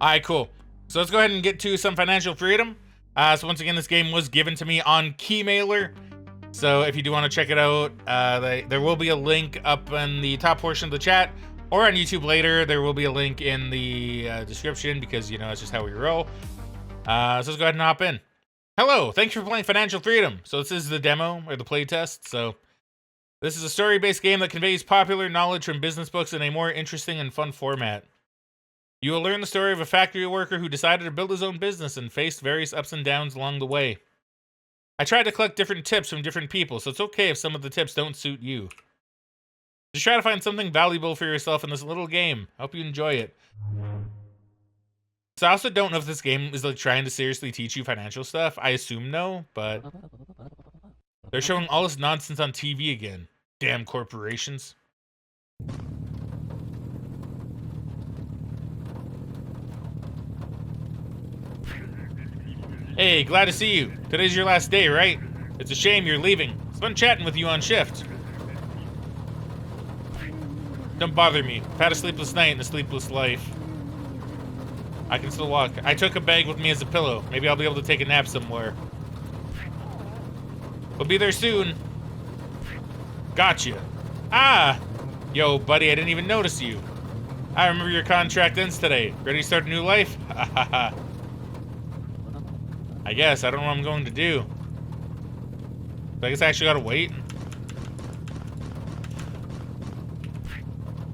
Alright, cool. So let's go ahead and get to some financial freedom. So once again, this game was given to me on Keymailer. So if you do want to check it out, there will be a link up in the top portion of the chat, or on YouTube later. There will be a link in the description because, you know, it's just how we roll. So let's go ahead and hop in. Hello, thanks for playing Financial Freedom. So this is the demo, or the playtest. So this is a story-based game that conveys popular knowledge from business books in a more interesting and fun format. You will learn the story of a factory worker who decided to build his own business and faced various ups and downs along the way. I tried to collect different tips from different people, so it's okay if some of the tips don't suit you. Just try to find something valuable for yourself in this little game. I hope you enjoy it. So I also don't know if this game is like trying to seriously teach you financial stuff. I assume no, but they're showing all this nonsense on TV again. Damn corporations. Hey, glad to see you. Today's your last day, right? It's a shame you're leaving. It's fun chatting with you on shift. Don't bother me. I've had a sleepless night and a sleepless life. I can still walk. I took a bag with me as a pillow. Maybe I'll be able to take a nap somewhere. We'll be there soon. Gotcha. Ah! Yo, buddy, I didn't even notice you. I remember your contract ends today. Ready to start a new life? Ha ha ha. I guess. I don't know what I'm going to do. So I guess I actually gotta wait.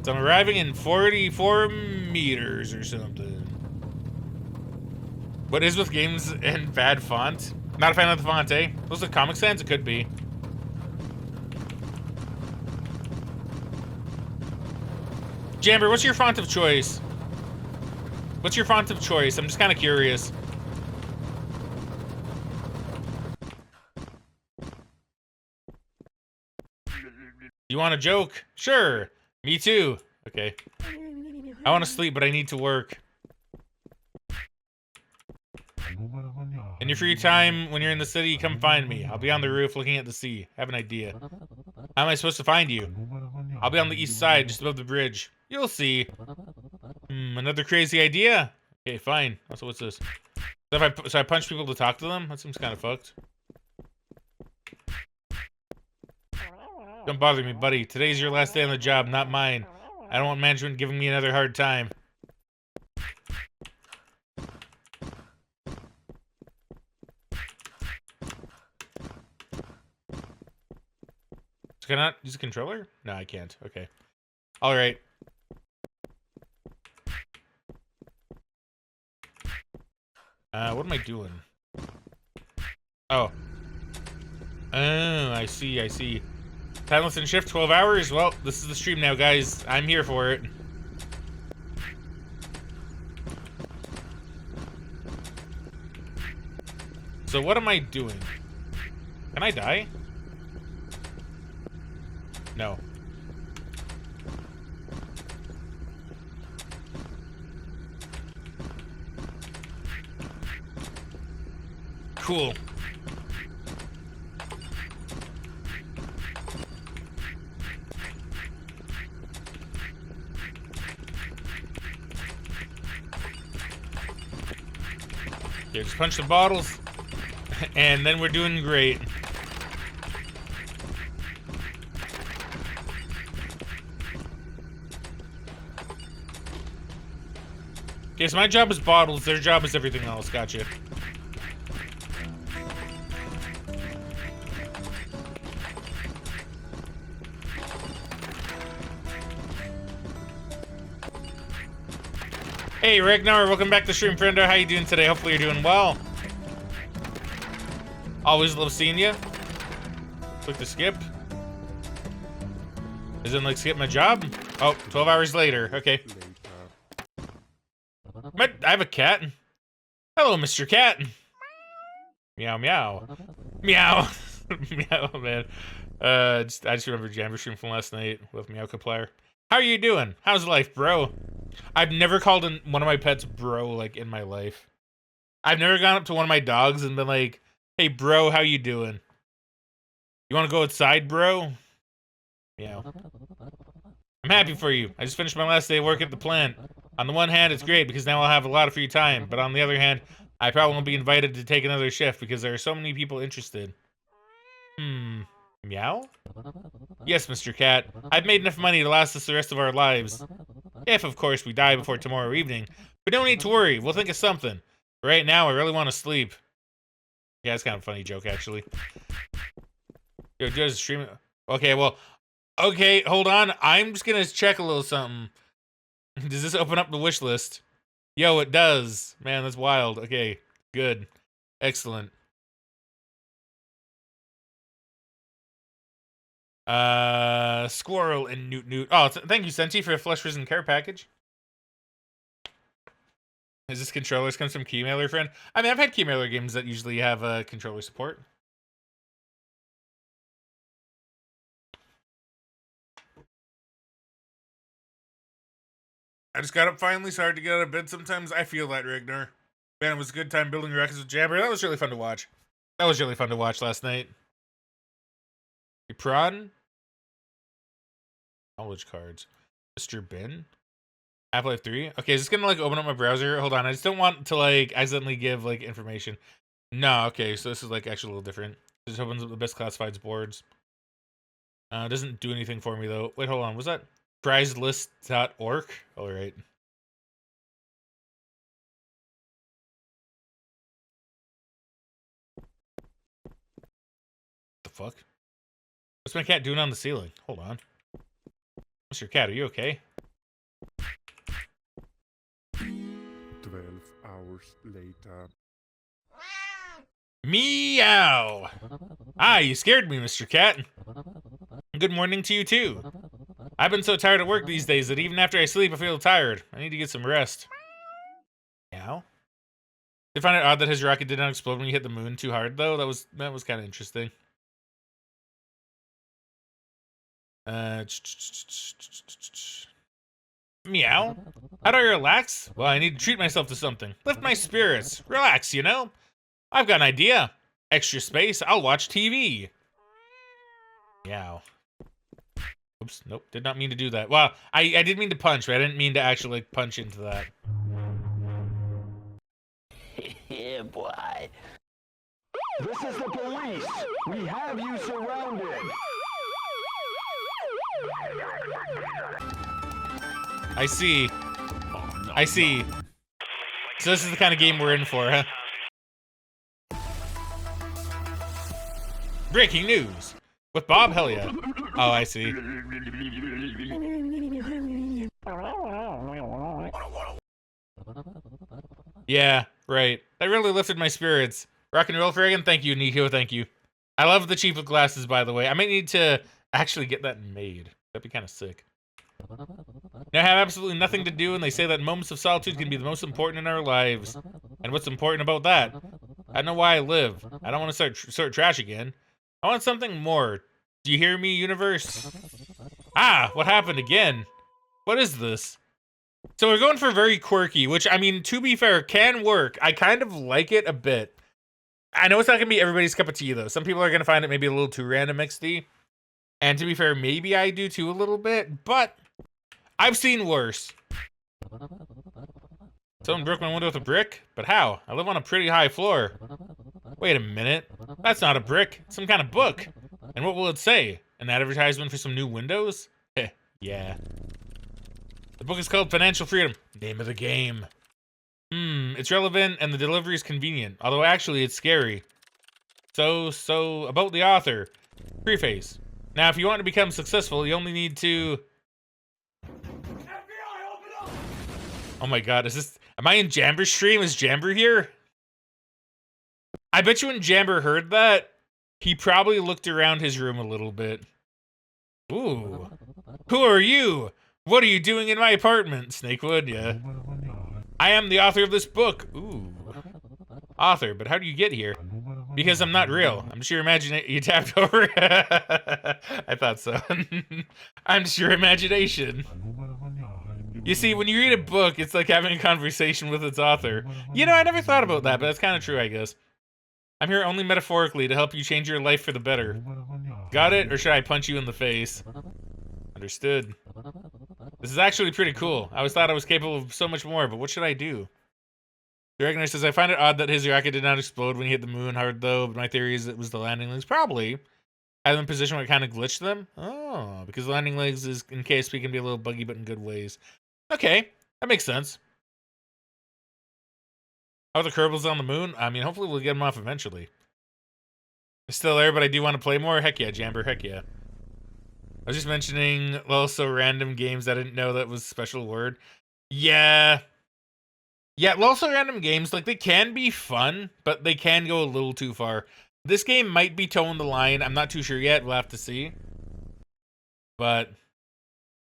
So I'm arriving in 44 meters or something. What is with games in bad font? Not a fan of the font, eh? Those are Comic Sans? It could be. Jamber, what's your font of choice? What's your font of choice? I'm just kind of curious. You want a joke? Sure. Me too. Okay. I want to sleep, but I need to work. In your free time, when you're in the city, come find me. I'll be on the roof looking at the sea. Have an idea. How am I supposed to find you? I'll be on the east side, just above the bridge. You'll see. Another crazy idea? Okay, fine. Also, what's this? So I punch people to talk to them? That seems kind of fucked. Don't bother me, buddy. Today's your last day on the job, not mine. I don't want management giving me another hard time. Can I not use a controller? No, I can't. Okay. Alright. What am I doing? Oh. Oh, I see, I see. Timeless and shift, 12 hours? Well, this is the stream now, guys. I'm here for it. So what am I doing? Can I die? No. Cool. Okay, just punch the bottles, and then we're doing great. Okay, so my job is bottles, their job is everything else. Gotcha. Hey, Ragnar, welcome back to stream, friendo. How you doing today? Hopefully you're doing well. Always love seeing you. Click to skip. Is it like skip my job? Oh, 12 hours later. Okay. I have a cat. Hello, Mr. Cat. Meow, meow. Meow. Meow, man. I just remember Jammer stream from last night with Meow Complier. How are you doing? How's life, bro? I've never called one of my pets bro, like, in my life. I've never gone up to one of my dogs and been like, hey, bro, how you doing? You want to go outside, bro? Meow. I'm happy for you. I just finished my last day of work at the plant. On the one hand, it's great because now I'll have a lot of free time, but on the other hand, I probably won't be invited to take another shift because there are so many people interested. Meow? Yes, Mr. Cat. I've made enough money to last us the rest of our lives. If, of course, we die before tomorrow evening. But don't need to worry, we'll think of something. Right now, I really want to sleep. Yeah, it's kind of a funny joke, actually. Yo, just stream. Okay, well, okay, hold on. I'm just gonna check a little something. Does this open up the wish list? Yo, it does. Man, that's wild. Okay, good. Excellent. Squirrel and Newt Newt. Oh, thank you, Senti, for a Flesh Risen care package. Is this controllers comes from Keymailer, friend? I mean, I've had Keymailer games that usually have controller support. I just got up finally. It's hard to get out of bed sometimes. I feel that, Ragnar. Man, it was a good time building records with Jabber. That was really fun to watch. That was really fun to watch last night. Prawn? Knowledge cards. Mr. Bin? Half-Life 3? Okay, is this gonna, like, open up my browser? Hold on, I just don't want to, like, accidentally give, like, information. No, okay, so this is, like, actually a little different. It just opens up the best classifieds boards. It doesn't do anything for me, though. Wait, hold on, was that prizelist.org? Alright. The fuck? What's my cat doing on the ceiling? Hold on. Mr. Cat, are you okay? 12 hours later. Meow! Ah, you scared me, Mr. Cat. Good morning to you, too. I've been so tired at work these days that even after I sleep, I feel tired. I need to get some rest. Meow? Did you find it odd that his rocket did not explode when you hit the moon too hard, though? That was kind of interesting. Meow? How do I relax? Well, I need to treat myself to something. Lift my spirits. Relax, you know? I've got an idea. Extra space, I'll watch TV. Meow. Oops, nope, did not mean to do that. Well, I did mean to punch, but I didn't mean to actually, like, punch into that. Yeah, boy. This is the police. We have you surrounded. I see. I see. So this is the kind of game we're in for, huh? Breaking news. With Bob, hell yeah. Oh, I see. Yeah, right. That really lifted my spirits. Rock and roll, Fraggin. Thank you, Nico. Thank you. I love the Chief with glasses, by the way. I might need to actually get that made. That'd be kind of sick. Now I have absolutely nothing to do, and they say that moments of solitude can be the most important in our lives. And what's important about that? I know why I live. I don't want to sort trash again. I want something more. Do you hear me, universe? Ah, what happened again? What is this? So we're going for very quirky, which, I mean, to be fair, can work. I kind of like it a bit. I know it's not going to be everybody's cup of tea, though. Some people are going to find it maybe a little too random XD. And to be fair, maybe I do too a little bit, but I've seen worse. Someone broke my window with a brick? But how? I live on a pretty high floor. Wait a minute. That's not a brick. It's some kind of book. And what will it say? An advertisement for some new windows? Heh, yeah. The book is called Financial Freedom. Name of the game. It's relevant and the delivery is convenient. Although actually it's scary. So, about the author. Preface. Now, if you want to become successful, you only need to... Oh my god, is this... Am I in Jamber's stream? Is Jamber here? I bet you when Jamber heard that, he probably looked around his room a little bit. Ooh. Who are you? What are you doing in my apartment? Snakewood, yeah. I am the author of this book. Ooh. Author, but how do you get here? Because I'm not real. I'm just your imagination. You tapped over. I thought so. I'm just your imagination. You see, when you read a book, it's like having a conversation with its author. You know, I never thought about that, but that's kind of true, I guess. I'm here only metaphorically to help you change your life for the better. Got it? Or should I punch you in the face? Understood. This is actually pretty cool. I always thought I was capable of so much more, but what should I do? Dragonair says, I find it odd that his rocket did not explode when he hit the moon hard, though. But my theory is it was the landing legs. Probably. I have them positioned where it kind of glitched them. Oh, because the landing legs is in KSP can be a little buggy, but in good ways. Okay, that makes sense. How are the Kerbals on the moon? I mean, hopefully we'll get them off eventually. It's still there, but I do want to play more. Heck yeah, Jamber, heck yeah. I was just mentioning also random games. I didn't know that was a special word. Yeah. Yeah, also random games, like, they can be fun, but they can go a little too far. This game might be towing the line. I'm not too sure yet. We'll have to see. But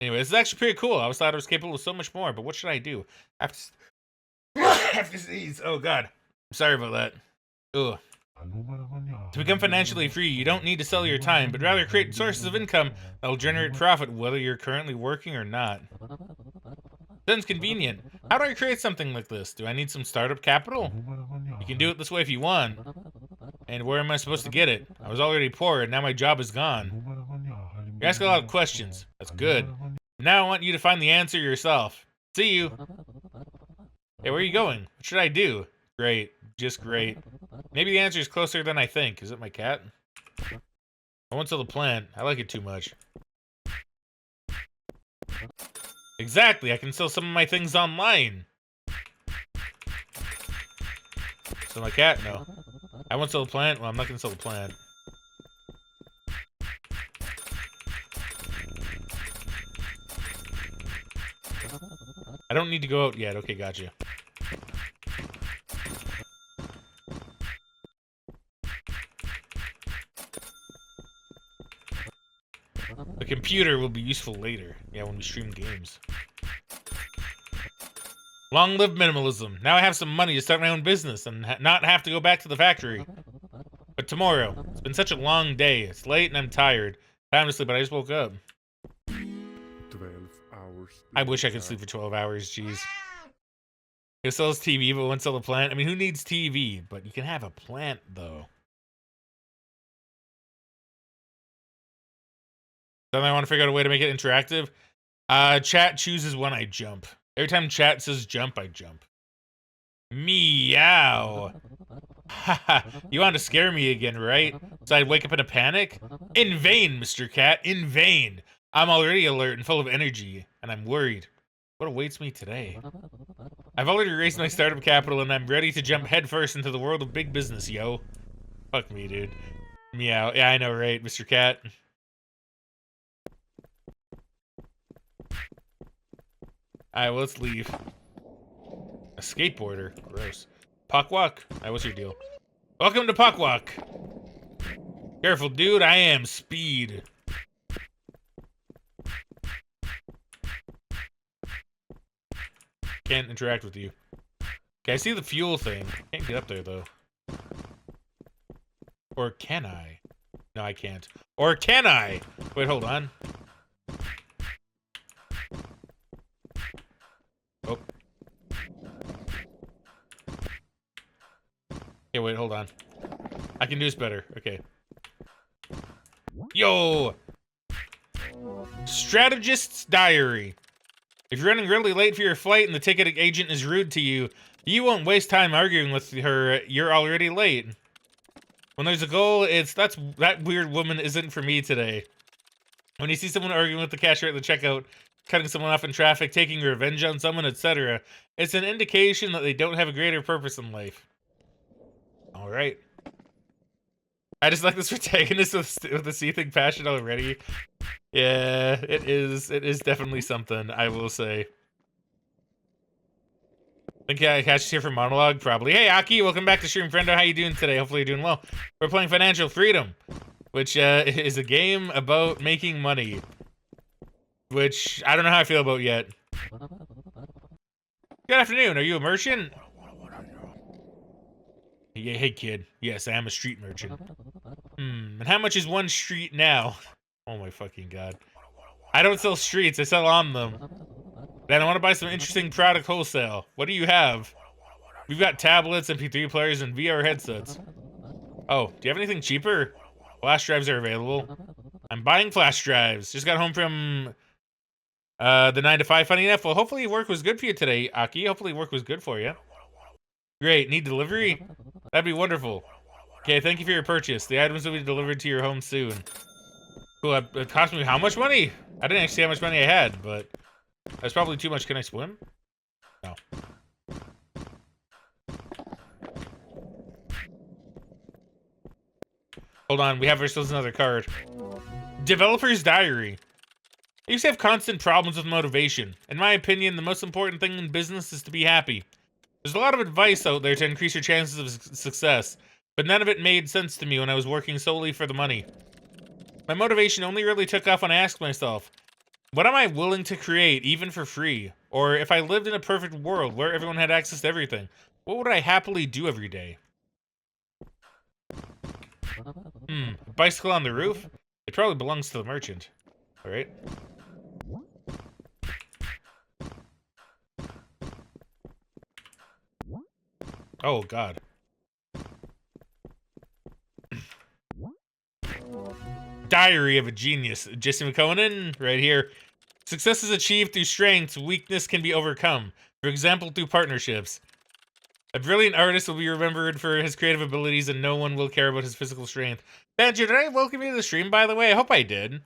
anyway, this is actually pretty cool. I always thought I was capable of so much more, but what should I do? I have to sneeze. Oh, God. I'm sorry about that. Ugh. To become financially free, you don't need to sell your time, but rather create sources of income that will generate profit whether you're currently working or not. Sounds convenient. How do I create something like this? Do I need some startup capital? You can do it this way if you want. And where am I supposed to get it? I was already poor, and now my job is gone. You ask a lot of questions. That's good. Now I want you to find the answer yourself. See you. Hey, where are you going? What should I do? Great. Just great. Maybe the answer is closer than I think. Is it my cat? I won't sell the plant. I like it too much. Exactly. I can sell some of my things online. Sell my cat? No. I won't sell the plant? Well, I'm not going to sell the plant. I don't need to go out yet. Okay, gotcha. The computer will be useful later. Yeah, when we stream games. Long live minimalism. Now I have some money to start my own business and not have to go back to the factory. But tomorrow. It's been such a long day. It's late and I'm tired. Time to sleep, but I just woke up. 12 hours. I wish I could sleep for 12 hours, jeez. He'll sell his TV, but won't sell the plant. I mean, who needs TV? But you can have a plant, though. Then I want to figure out a way to make it interactive. Chat chooses when I jump. Every time chat says jump, I jump. Meow. Haha, you wanted to scare me again, right? So I'd wake up in a panic? In vain, Mr. Cat, in vain. I'm already alert and full of energy, and I'm worried. What awaits me today? I've already raised my startup capital, and I'm ready to jump headfirst into the world of big business, yo. Fuck me, dude. Meow. Yeah, I know, right, Mr. Cat? Alright, well, let's leave. A skateboarder. Gross. Puckwalk? Alright, what's your deal? Welcome to Puckwalk. Careful, dude. I am speed. Can't interact with you. Okay, I see the fuel thing. Can't get up there, though. Or can I? No, I can't. Or can I? Wait, hold on. Oh. Okay, wait, hold on. I can do this better. Okay. Yo! Strategist's Diary. If you're running really late for your flight and the ticket agent is rude to you, you won't waste time arguing with her. You're already late. When there's a goal, it's that weird woman isn't for me today. When you see someone arguing with the cashier at the checkout, cutting someone off in traffic, taking revenge on someone, etc., it's an indication that they don't have a greater purpose in life. All right. I just like this protagonist with the seething passion already. Yeah, it is. It is definitely something, I will say. Think I catch you here for monologue? Probably. Hey, Aki, welcome back to Stream Friendo. How you doing today? Hopefully you're doing well. We're playing Financial Freedom, which is a game about making money. Which I don't know how I feel about yet. Good afternoon. Are you a merchant? Hey, kid. Yes, I am a street merchant. And how much is one street now? Oh my fucking god. I don't sell streets, I sell on them. Then I want to buy some interesting product wholesale. What do you have? We've got tablets, MP3 players, and VR headsets. Oh, do you have anything cheaper? Flash drives are available. I'm buying flash drives. Just got home from The 9 to 5, funny enough. Well, hopefully work was good for you today, Aki. Hopefully work was good for you. Great. Need delivery? That'd be wonderful. Okay, thank you for your purchase. The items will be delivered to your home soon. Cool. It cost me how much money? I didn't actually see how much money I had, but that's probably too much. Can I swim? No. Hold on, we have ourselves another card. Developer's Diary. I used to have constant problems with motivation. In my opinion, the most important thing in business is to be happy. There's a lot of advice out there to increase your chances of success, but none of it made sense to me when I was working solely for the money. My motivation only really took off when I asked myself, what am I willing to create, even for free? Or if I lived in a perfect world where everyone had access to everything, what would I happily do every day? A bicycle on the roof? It probably belongs to the merchant. Alright. Oh, God. Diary of a Genius. Jesse McConan, right here. Success is achieved through strengths. Weakness can be overcome. For example, through partnerships. A brilliant artist will be remembered for his creative abilities, and no one will care about his physical strength. Banjo, did I welcome you to the stream, by the way? I hope I did.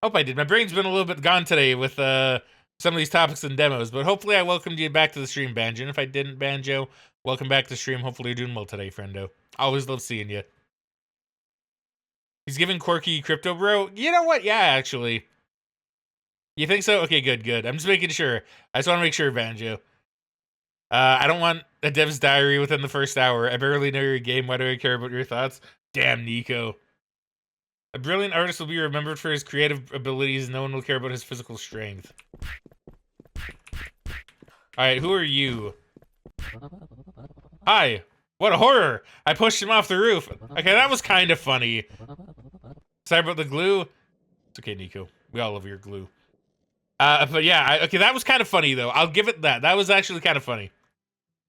Hope I did. My brain's been a little bit gone today with some of these topics and demos, but hopefully I welcomed you back to the stream, Banjo. And if I didn't, Banjo, welcome back to the stream. Hopefully you're doing well today, friendo. Always love seeing you. He's giving Quirky crypto, bro. You know what? Yeah, actually. You think so? Okay, good, good. I'm just making sure. I just want to make sure, Banjo. I don't want a dev's diary within the first hour. I barely know your game. Why do I care about your thoughts? Damn, Nico. A brilliant artist will be remembered for his creative abilities. No one will care about his physical strength. Alright, who are you? Hi. What a horror. I pushed him off the roof. Okay, that was kind of funny. Sorry about the glue. It's okay, Nico. We all love your glue. But yeah, okay, that was kind of funny, though. I'll give it that. That was actually kind of funny.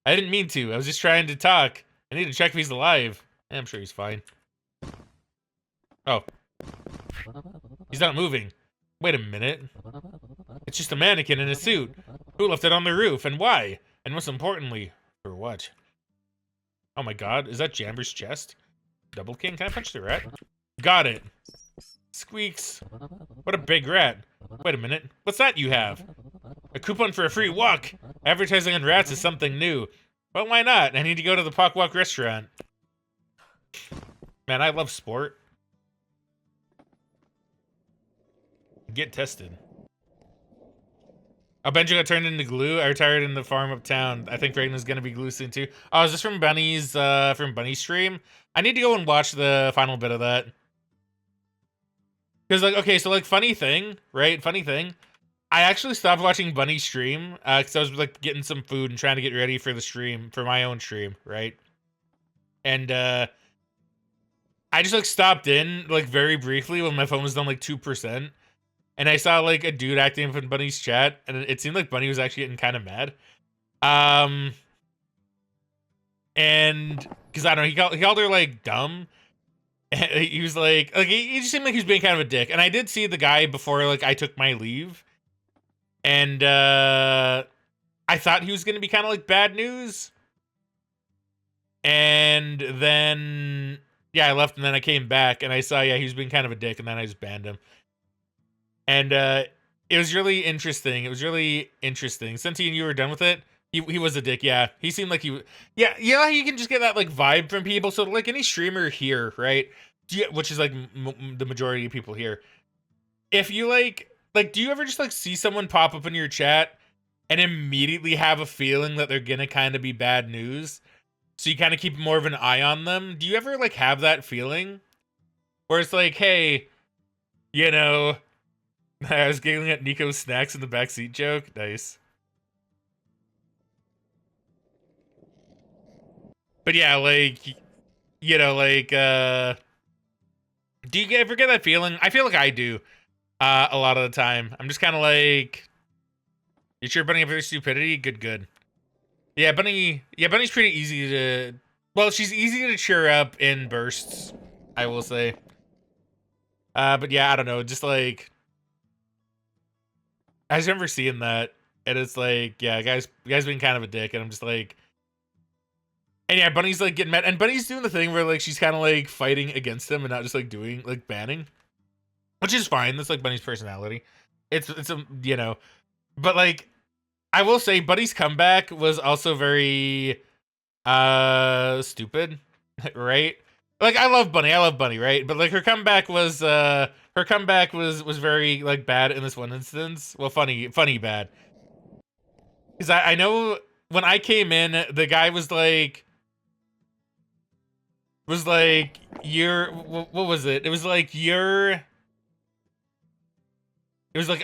I didn't mean to. I was just trying to talk. I need to check if he's alive. I'm sure he's fine. Oh. He's not moving. Wait a minute. It's just a mannequin in a suit. Who left it on the roof, and why? And most importantly, for what? Oh my god, is that Jamber's chest? Double King? Can I punch the rat? Got it. Squeaks. What a big rat. Wait a minute. What's that you have? A coupon for a free walk. Advertising on rats is something new. Well, why not? I need to go to the Pock Walk restaurant. Man, I love sport. Get tested. Oh, Benji got turned into glue. I retired in the farm uptown. I think Fraggin is gonna be glue soon too. Oh, is this from Bunny's stream? I need to go and watch the final bit of that. Because, like, okay, so, like, funny thing, right? Funny thing. I actually stopped watching Bunny's stream because I was, like, getting some food and trying to get ready for the stream, for my own stream, right? And, I just, like, stopped in, like, very briefly when my phone was down, like, 2%. And I saw, like, a dude acting up in Bunny's chat, and it seemed like Bunny was actually getting kind of mad. And, because, I don't know, he called her, like, dumb. He was like he just seemed like he was being kind of a dick. And I did see the guy before, like, I took my leave. And I thought he was going to be kind of like bad news. And then, yeah, I left and then I came back and I saw, yeah, he was being kind of a dick, and then I just banned him. And it was really interesting. It was really interesting. Since he and you were done with it, he was a dick, yeah. He seemed like he... Yeah, you can just get that, like, vibe from people. So, like, any streamer here, right? Which is, like, the majority of people here. If you, like, do you ever just, like, see someone pop up in your chat and immediately have a feeling that they're gonna kind of be bad news? So you kind of keep more of an eye on them? Do you ever, like, have that feeling? Where it's like, hey, you know... I was giggling at Nico's snacks in the backseat joke. Nice. But yeah, like, you know, like, do you ever get that feeling? I feel like I do, a lot of the time. I'm just kind of like, you sure Bunny up her stupidity? Good. Yeah, Bunny's pretty easy to, well, she's easy to cheer up in bursts, I will say. But yeah, I don't know, just like, I just remember seeing that, and it's like, yeah, guys being kind of a dick, and I'm just like, and yeah, Bunny's like getting mad, and Bunny's doing the thing where like she's kind of like fighting against him and not just like doing like banning, which is fine. That's like Bunny's personality. It's a but like I will say, Bunny's comeback was also very stupid, right? Like I love Bunny, right? But like her comeback was very like bad in this one instance. Well, funny bad. Because I know when I came in, the guy was like you're what was it? It was like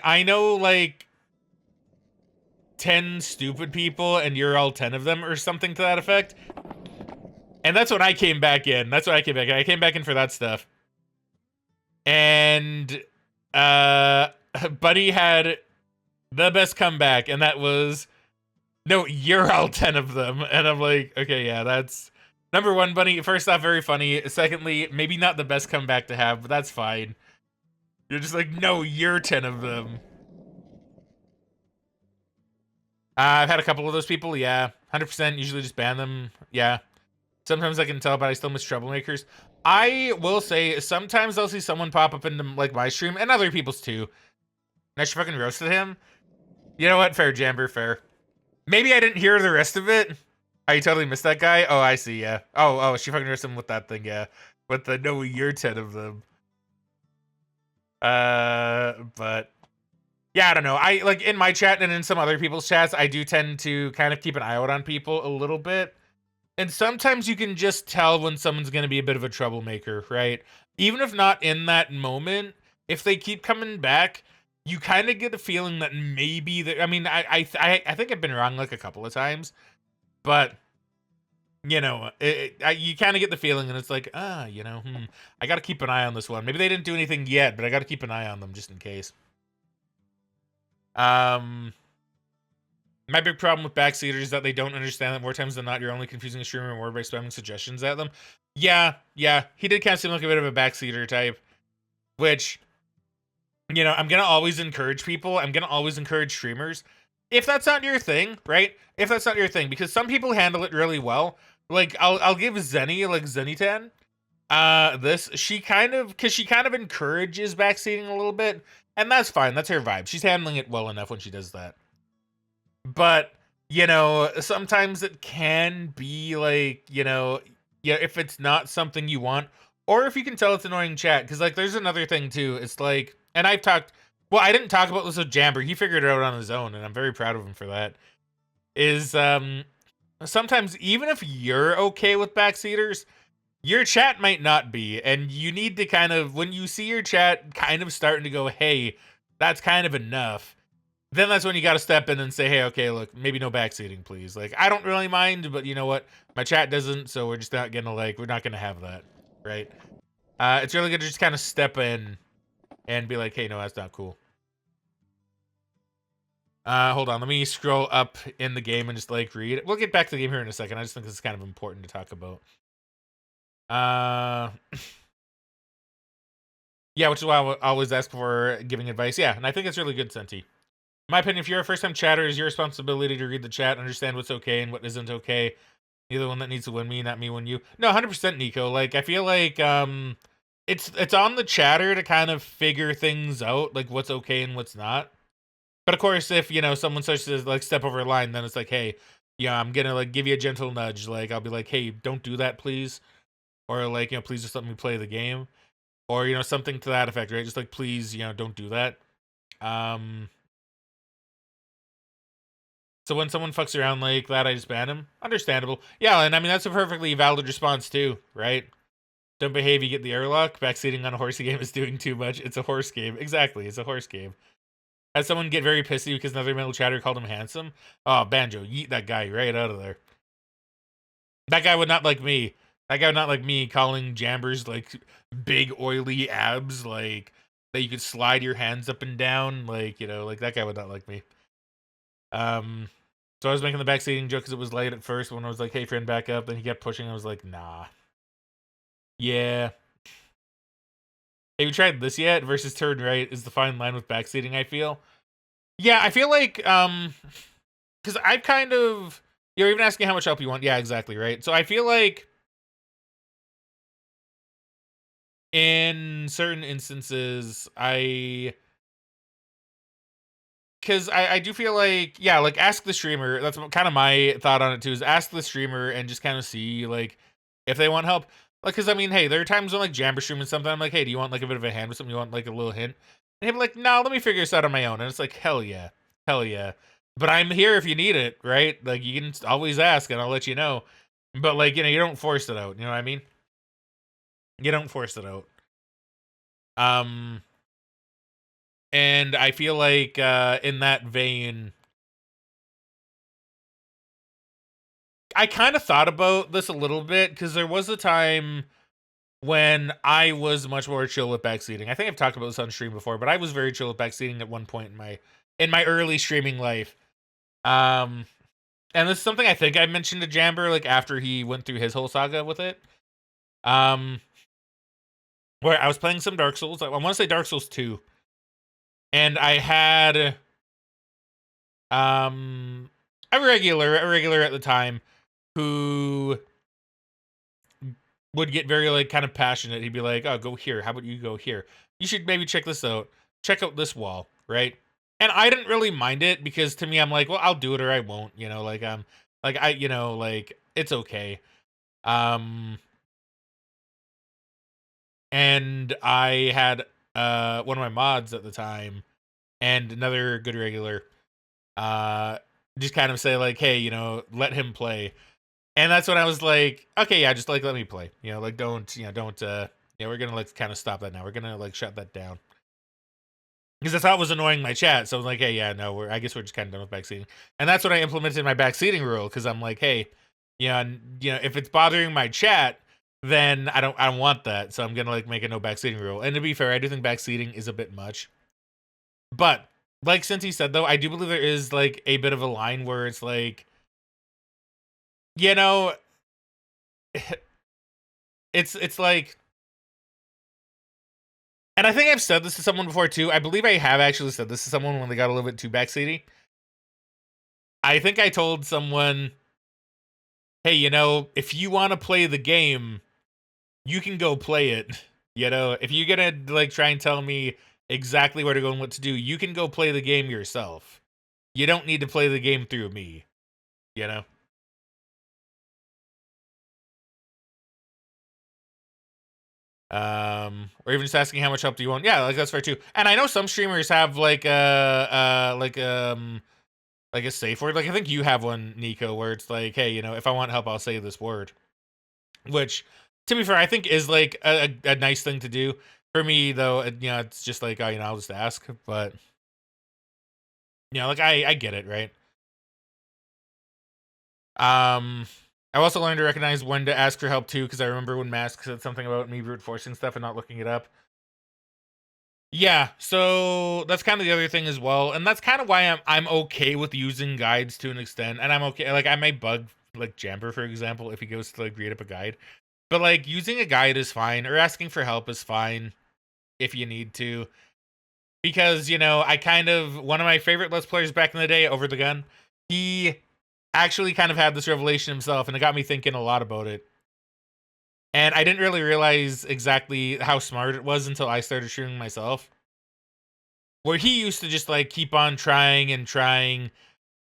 I know like 10 stupid people and you're all 10 of them or something to that effect. And that's when I came back in. I came back in for that stuff. And Buddy had the best comeback, and that was, no, you're all 10 of them. And I'm like, okay, yeah, that's number one, Bunny. First off, very funny. Secondly, maybe not the best comeback to have, but that's fine. You're just like, no, you're 10 of them. I've had a couple of those people, yeah. 100% usually just ban them, yeah. Sometimes I can tell, but I still miss troublemakers. I will say, sometimes I'll see someone pop up into like my stream, and other people's too. And I should fucking roasted him. You know what? Fair, Jamber, fair. Maybe I didn't hear the rest of it. I totally missed that guy. Oh, I see, yeah. Oh, she fucking roasted him with that thing, yeah. With the, no, you're 10 of them. But yeah, I don't know. I like in my chat and in some other people's chats, I do tend to kind of keep an eye out on people a little bit. And sometimes you can just tell when someone's going to be a bit of a troublemaker, right? Even if not in that moment, if they keep coming back, you kind of get the feeling that maybe I mean, I think I've been wrong like a couple of times, but you kind of get the feeling, and it's like, I got to keep an eye on this one. Maybe they didn't do anything yet, but I got to keep an eye on them just in case. My big problem with backseaters is that they don't understand that more times than not, you're only confusing a streamer more by spamming suggestions at them. Yeah, he did kind of seem like a bit of a backseater type, which, I'm going to always encourage people. I'm going to always encourage streamers. If that's not your thing, right? If that's not your thing, because some people handle it really well. Like, I'll give Zenny, like Zenny10, she kind of encourages backseating a little bit, and that's fine. That's her vibe. She's handling it well enough when she does that. But, sometimes it can be like, if it's not something you want, or if you can tell it's annoying chat, because, like, there's another thing, too. It's like, and I didn't talk about this with Jamber. He figured it out on his own, and I'm very proud of him for that. Is, sometimes, even if you're okay with backseaters, your chat might not be, and you need to kind of, when you see your chat kind of starting to go, hey, that's kind of enough, then that's when you got to step in and say, hey, okay, look, maybe no backseating, please. Like, I don't really mind, but you know what? My chat doesn't, so we're just not gonna, we're not gonna have that, right? It's really good to just kind of step in and be like, hey, no, that's not cool. Hold on, let me scroll up in the game and just, read it. We'll get back to the game here in a second. I just think this is kind of important to talk about. Yeah, which is why I always ask for giving advice. Yeah, and I think it's really good, Senti. In my opinion, if you're a first-time chatter, it's your responsibility to read the chat, understand what's okay and what isn't okay. You're the one that needs to win me, not me win you. No, 100% Nico. I feel like it's on the chatter to kind of figure things out, like what's okay and what's not. But of course, if someone starts to step over a line, then it's like, hey, yeah, I'm gonna give you a gentle nudge. I'll be like, hey, don't do that, please, or please just let me play the game, or something to that effect, right? Just please, don't do that. So when someone fucks around like that, I just ban him. Understandable. Yeah, and I mean, that's a perfectly valid response too, right? Don't behave, you get the airlock. Backseating on a horsey game is doing too much. It's a horse game. Exactly, it's a horse game. Had someone get very pissy because another male chatter called him handsome? Oh, Banjo, yeet that guy right out of there. That guy would not like me. That guy would not like me calling Jambers big oily abs that you could slide your hands up and down. That guy would not like me. So I was making the backseating joke because it was late at first when I was like, hey, friend, back up. Then he kept pushing. I was like, nah. Yeah. Have you tried this yet? Versus turn right is the fine line with backseating, I feel. Yeah, I feel like because I've kind of, you're even asking how much help you want. Yeah, exactly, right. So I feel like in certain instances, because I do feel like, yeah, like ask the streamer. That's kind of my thought on it too. Is ask the streamer and just kind of see like if they want help. Like, because I mean, hey, there are times when like Jamber streaming something. I'm like, hey, do you want like a bit of a hand with something? You want like a little hint? And he'd be like, no, let me figure this out on my own. And it's like, hell yeah, hell yeah. But I'm here if you need it, right? Like you can always ask and I'll let you know. But like, you don't force it out. You know what I mean? You don't force it out. Um, and I feel like in that vein, I kind of thought about this a little bit because there was a time when I was much more chill with backseating. I think I've talked about this on stream before, but I was very chill with backseating at one point in my early streaming life. Um, and this is something I think I mentioned to Jamber like after he went through his whole saga with it. Um, where I was playing some Dark Souls. I want to say Dark Souls 2, and I had um a regular at the time who would get very like kind of passionate. He'd be like, "Oh, go here. How about you go here? You should maybe check this out. Check out this wall, right?" And I didn't really mind it because to me, I'm like, "Well, I'll do it or I won't." Like I, like it's okay. Um, and I had one of my mods at the time and another good regular uh just kind of say like, "Hey, let him play." And that's when I was like, okay, yeah, just like let me play. Like don't we're gonna like kind of stop that now. We're gonna like shut that down. Because I thought it was annoying my chat. So I was like, hey, yeah, no, I guess we're just kind of done with backseating. And that's when I implemented my backseating rule, because I'm like, hey, if it's bothering my chat, then I don't want that. So I'm gonna like make a no backseating rule. And to be fair, I do think backseating is a bit much. But like since he said though, I do believe there is like a bit of a line where it's like, you know, it's like, and I think I've said this to someone before too. I believe I have actually said this to someone when they got a little bit too backseaty. I think I told someone, hey, if you want to play the game, you can go play it. If you're gonna like try and tell me exactly where to go and what to do, you can go play the game yourself. You don't need to play the game through me, you know? Or even just asking how much help do you want. Yeah, like that's fair too. And I know some streamers have like like a safe word. Like I think you have one, Nico, where it's like, hey, if I want help, I'll say this word. Which, to be fair, I think is like a nice thing to do. For me, though, it's just like, oh, I'll just ask. But like I get it, right? I've also learned to recognize when to ask for help too, because I remember when Mask said something about me brute forcing stuff and not looking it up. Yeah, so that's kind of the other thing as well, and that's kind of why I'm okay with using guides to an extent, and I'm okay. Like I may bug like Jamber, for example, if he goes to like read up a guide, but like using a guide is fine, or asking for help is fine if you need to, because I kind of, one of my favorite Let's Players back in the day, Over the Gun, he actually kind of had this revelation himself, and it got me thinking a lot about it. And I didn't really realize exactly how smart it was until I started shooting myself. Where he used to just like keep on trying and trying,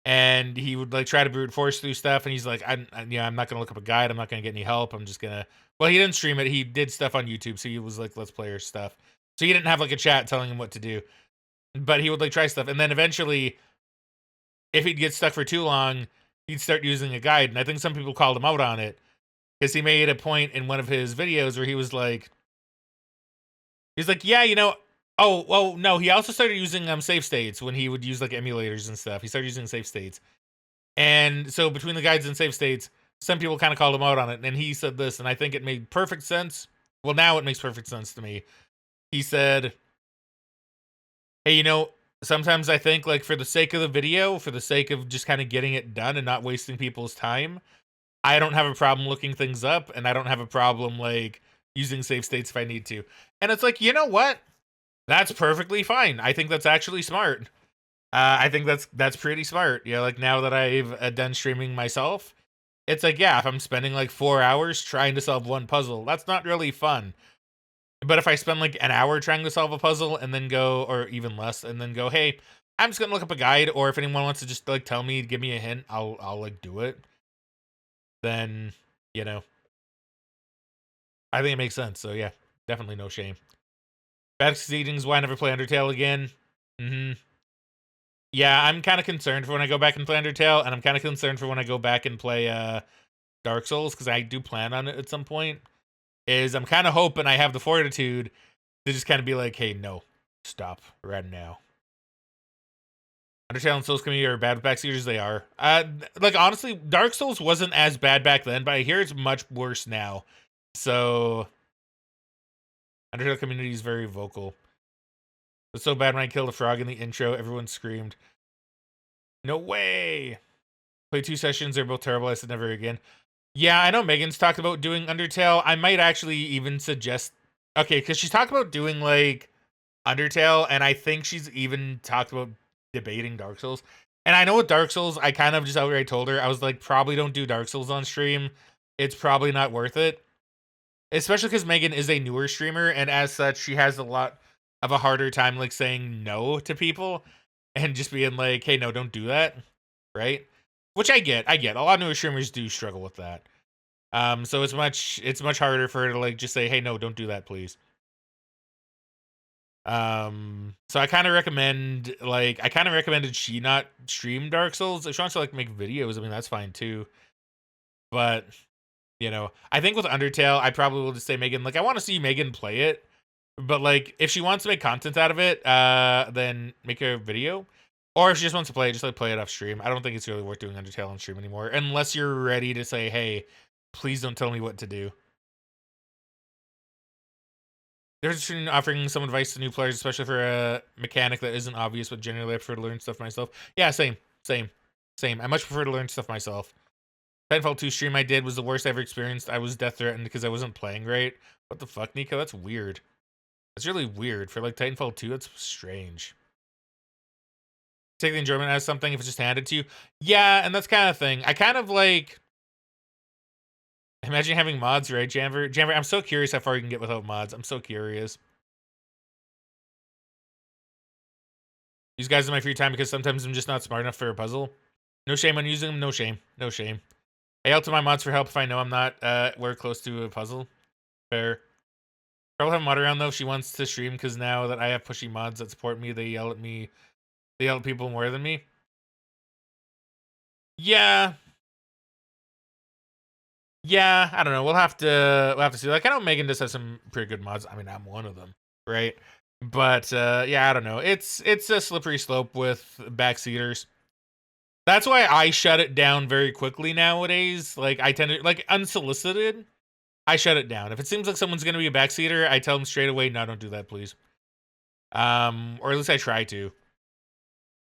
and he would like try to brute force through stuff, and he's like, I'm not gonna look up a guide, I'm not gonna get any help, I'm just gonna. Well, he didn't stream it, he did stuff on YouTube, so he was like Let's Player stuff. So he didn't have like a chat telling him what to do, but he would like try stuff, and then eventually, if he'd get stuck for too long, he'd start using a guide, and I think some people called him out on it because he made a point in one of his videos where he's like, yeah, oh, well, no, he also started using save states when he would use like emulators and stuff. He started using save states. And so between the guides and save states, some people kind of called him out on it. And he said this, and I think it made perfect sense. Well, now it makes perfect sense to me. He said, hey, sometimes I think like for the sake of the video, for the sake of just kind of getting it done and not wasting people's time, I don't have a problem looking things up, and I don't have a problem like using save states if I need to. And it's like, you know what? That's perfectly fine. I think that's actually smart. I think that's pretty smart. You know, like now that I've done streaming myself, it's like, yeah, if I'm spending like 4 hours trying to solve one puzzle, that's not really fun. But if I spend like an hour trying to solve a puzzle and then go, or even less, and then go, hey, I'm just gonna look up a guide, or if anyone wants to just like tell me, give me a hint, I'll like do it. Then, you know, I think it makes sense. So yeah, definitely no shame. Bad Seedings, why never play Undertale again? Yeah, I'm kind of concerned for when I go back and play Undertale, and I'm kind of concerned for when I go back and play Dark Souls, because I do plan on it at some point. I'm kind of hoping I have the fortitude to just kind of be like, hey, no, stop right now. Undertale and Souls community are bad with backseaters. They are. Like honestly, Dark Souls wasn't as bad back then, but I hear it's much worse now. So Undertale community is very vocal. It's so bad when I killed a frog in the intro, everyone screamed. No way. Play 2 sessions, they're both terrible. I said never again. Yeah, I know Megan's talked about doing Undertale. I might actually even suggest, okay, because she's talked about doing like Undertale, and I think she's even talked about debating Dark Souls. And I know with Dark Souls, I kind of just outright told her, I was like, probably don't do Dark Souls on stream. It's probably not worth it. Especially because Megan is a newer streamer, and as such, she has a lot of a harder time like saying no to people and just being like, hey, no, don't do that. Right? Which I get. A lot of newer streamers do struggle with that. So it's much harder for her to like just say, hey, no, don't do that, please. So I kind of recommended she not stream Dark Souls. If she wants to like make videos, I mean that's fine too. But you know, I think with Undertale, I probably will just say Megan, like I want to see Megan play it. But like if she wants to make content out of it, then make a video. Or if she just wants to play it, just like play it off stream. I don't think it's really worth doing Undertale on stream anymore. Unless you're ready to say, hey, please don't tell me what to do. There's between offering some advice to new players, especially for a mechanic that isn't obvious, but generally I prefer to learn stuff myself. Yeah, same. I much prefer to learn stuff myself. Titanfall 2 stream I did was the worst I ever experienced. I was death threatened because I wasn't playing right. What the fuck, Nico? That's weird. That's really weird. For like Titanfall 2, that's strange. Take the enjoyment as something if it's just handed to you. Yeah, and that's kind of thing. I kind of like... Imagine having mods, right, Jamver? Jamver, I'm so curious how far you can get without mods. I'm so curious. Use guys in my free time because sometimes I'm just not smart enough for a puzzle. No shame on using them. No shame. No shame. I yell to my mods for help if I know I'm not where close to a puzzle. Fair. Probably have a mod around though if she wants to stream because now that I have pushy mods that support me, they yell at me. They yell at people more than me. Yeah. Yeah, I don't know. We'll have to see. Like I know Megan does have some pretty good mods. I mean, I'm one of them, right? But yeah, I don't know. It's a slippery slope with backseaters. That's why I shut it down very quickly nowadays. Like I tend to like unsolicited, I shut it down. If it seems like someone's gonna be a backseater, I tell them straight away, no, don't do that, please. Or at least I try to.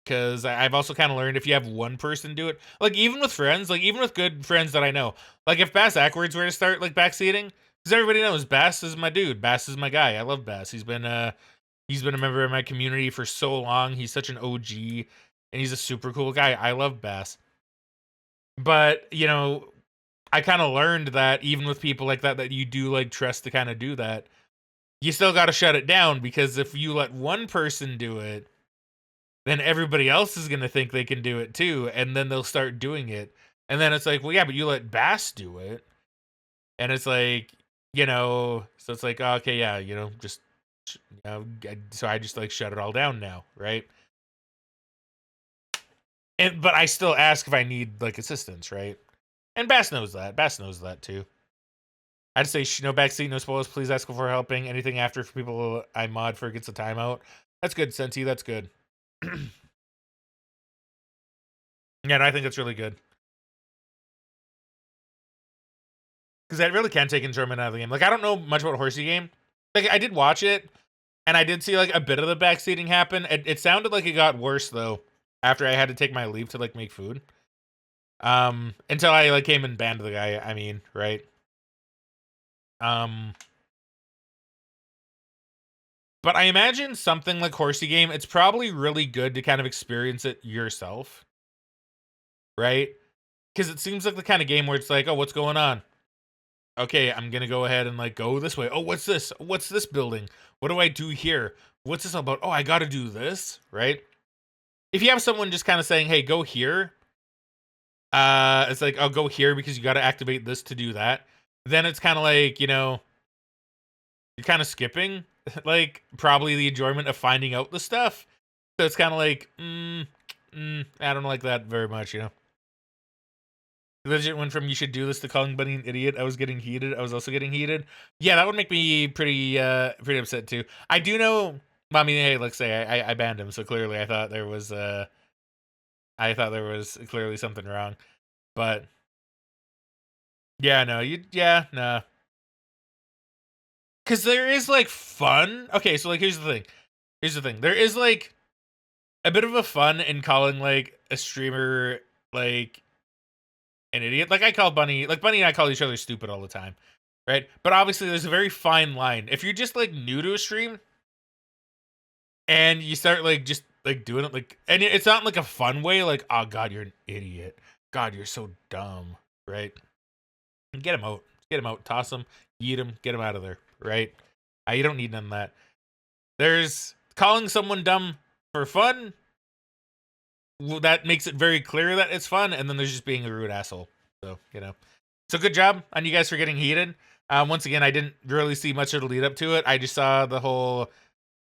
Because I've also kind of learned if you have one person do it, like even with friends, like even with good friends that I know, like if Bass Ackwards were to start like backseating, because everybody knows Bass is my dude, Bass is my guy. I love Bass. He's been a member of my community for so long. He's such an OG, and he's a super cool guy. I love Bass. But you know, I kind of learned that even with people like that, that you do like trust to kind of do that, you still got to shut it down because if you let one person do it, then everybody else is going to think they can do it too. And then they'll start doing it. And then it's like, well, yeah, but you let Bass do it. And it's like, you know, so it's like, okay, yeah, you know, just, you know, so I just like shut it all down now. Right. But I still ask if I need like assistance. Right. And Bass knows that. Bass knows that too. I'd say no backseat, no spoilers. Please ask for helping. Anything after for people I mod for gets a timeout. That's good, Senti. That's good. Yeah, no, I think that's really good. Because that really can take enjoyment out of the game. Like, I don't know much about Horsey Game. Like, I did watch it, and I did see, like, a bit of the backseating happen. It sounded like it got worse, though, after I had to take my leave to, like, make food. Until I, like, came and banned the guy, I mean, right? But But I imagine something like Horsey Game, it's probably really good to kind of experience it yourself. Right? Because it seems like the kind of game where it's like, oh, what's going on? Okay, I'm going to go ahead and like go this way. Oh, what's this? What's this building? What do I do here? What's this all about? Oh, I got to do this, right? If you have someone just kind of saying, hey, go here. It's like, oh, go here because you got to activate this to do that. Then it's kind of like, you know, you're kind of skipping like probably the enjoyment of finding out the stuff. So it's kind of like, I don't like that very much, you know. Legit went from you should do this to calling Bunny an idiot. I was getting heated. I was also getting heated. Yeah, that would make me pretty upset too. I do know. Well, I mean, hey, let's say I banned him, so clearly I thought there was clearly something wrong. But yeah, no, no. Cause there is like fun. Okay, so like here's the thing. There is like a bit of a fun in calling like a streamer like an idiot. Like I call Bunny, like Bunny and I call each other stupid all the time, right? But obviously there's a very fine line. If you're just like new to a stream and you start like just like doing it like, and it's not like a fun way, like, oh God, you're an idiot. God, you're so dumb, right? And get him out, toss him, yeet him, get him out of there, right? You don't need none of that. There's calling someone dumb for fun. Well, that makes it very clear that it's fun, and then there's just being a rude asshole. So, you know. So good job on you guys for getting heated. Once again, I didn't really see much of the lead up to it. I just saw the whole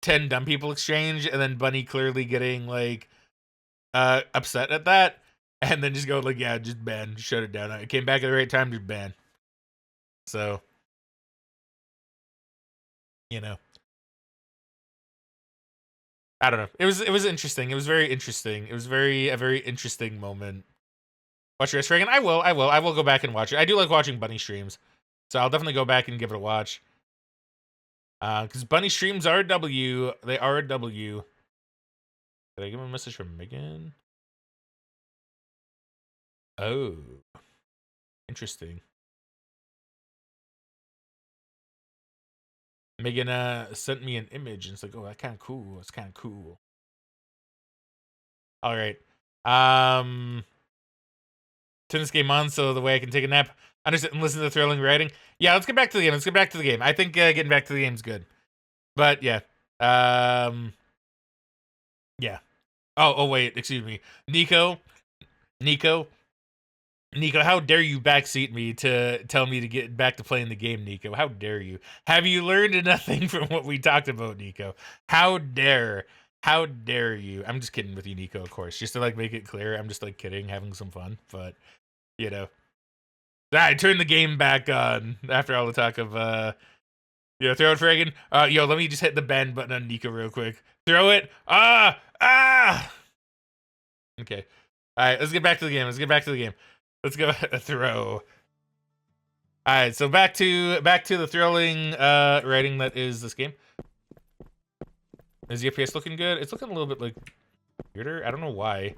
10 dumb people exchange, and then Bunny clearly getting, like, upset at that, and then just go, like, yeah, just ban, shut it down. I came back at the right time to ban. So, you know. I don't know. It was interesting. It was very interesting. It was a very interesting moment. Watch your Fraggin. I will go back and watch it. I do like watching Bunny streams. So I'll definitely go back and give it a watch. Because Bunny streams are a W. They are a W. Did I give him a message from Megan? Oh. Interesting. Megan sent me an image and it's like, oh, that's kind of cool. It's kind of cool. All right. Turn this game on so the way I can take a nap, understand, and listen to the thrilling writing. Yeah, let's get back to the game. I think getting back to the game is good. But yeah. Yeah. Oh, wait, excuse me. Nico, how dare you backseat me to tell me to get back to playing the game, Nico? How dare you? Have you learned nothing from what we talked about, Nico? How dare you? I'm just kidding with you, Nico, of course. Just to like make it clear, I'm just like kidding, having some fun. But, you know. I turned the game back on after all the talk of, throw it, Fraggin. Yo, let me just hit the ban button on Nico real quick. Throw it. Okay. All right, let's get back to the game. Let's go throw. All right, so back to the thrilling writing that is this game. Is the FPS looking good? It's looking a little bit like weirder. I don't know why.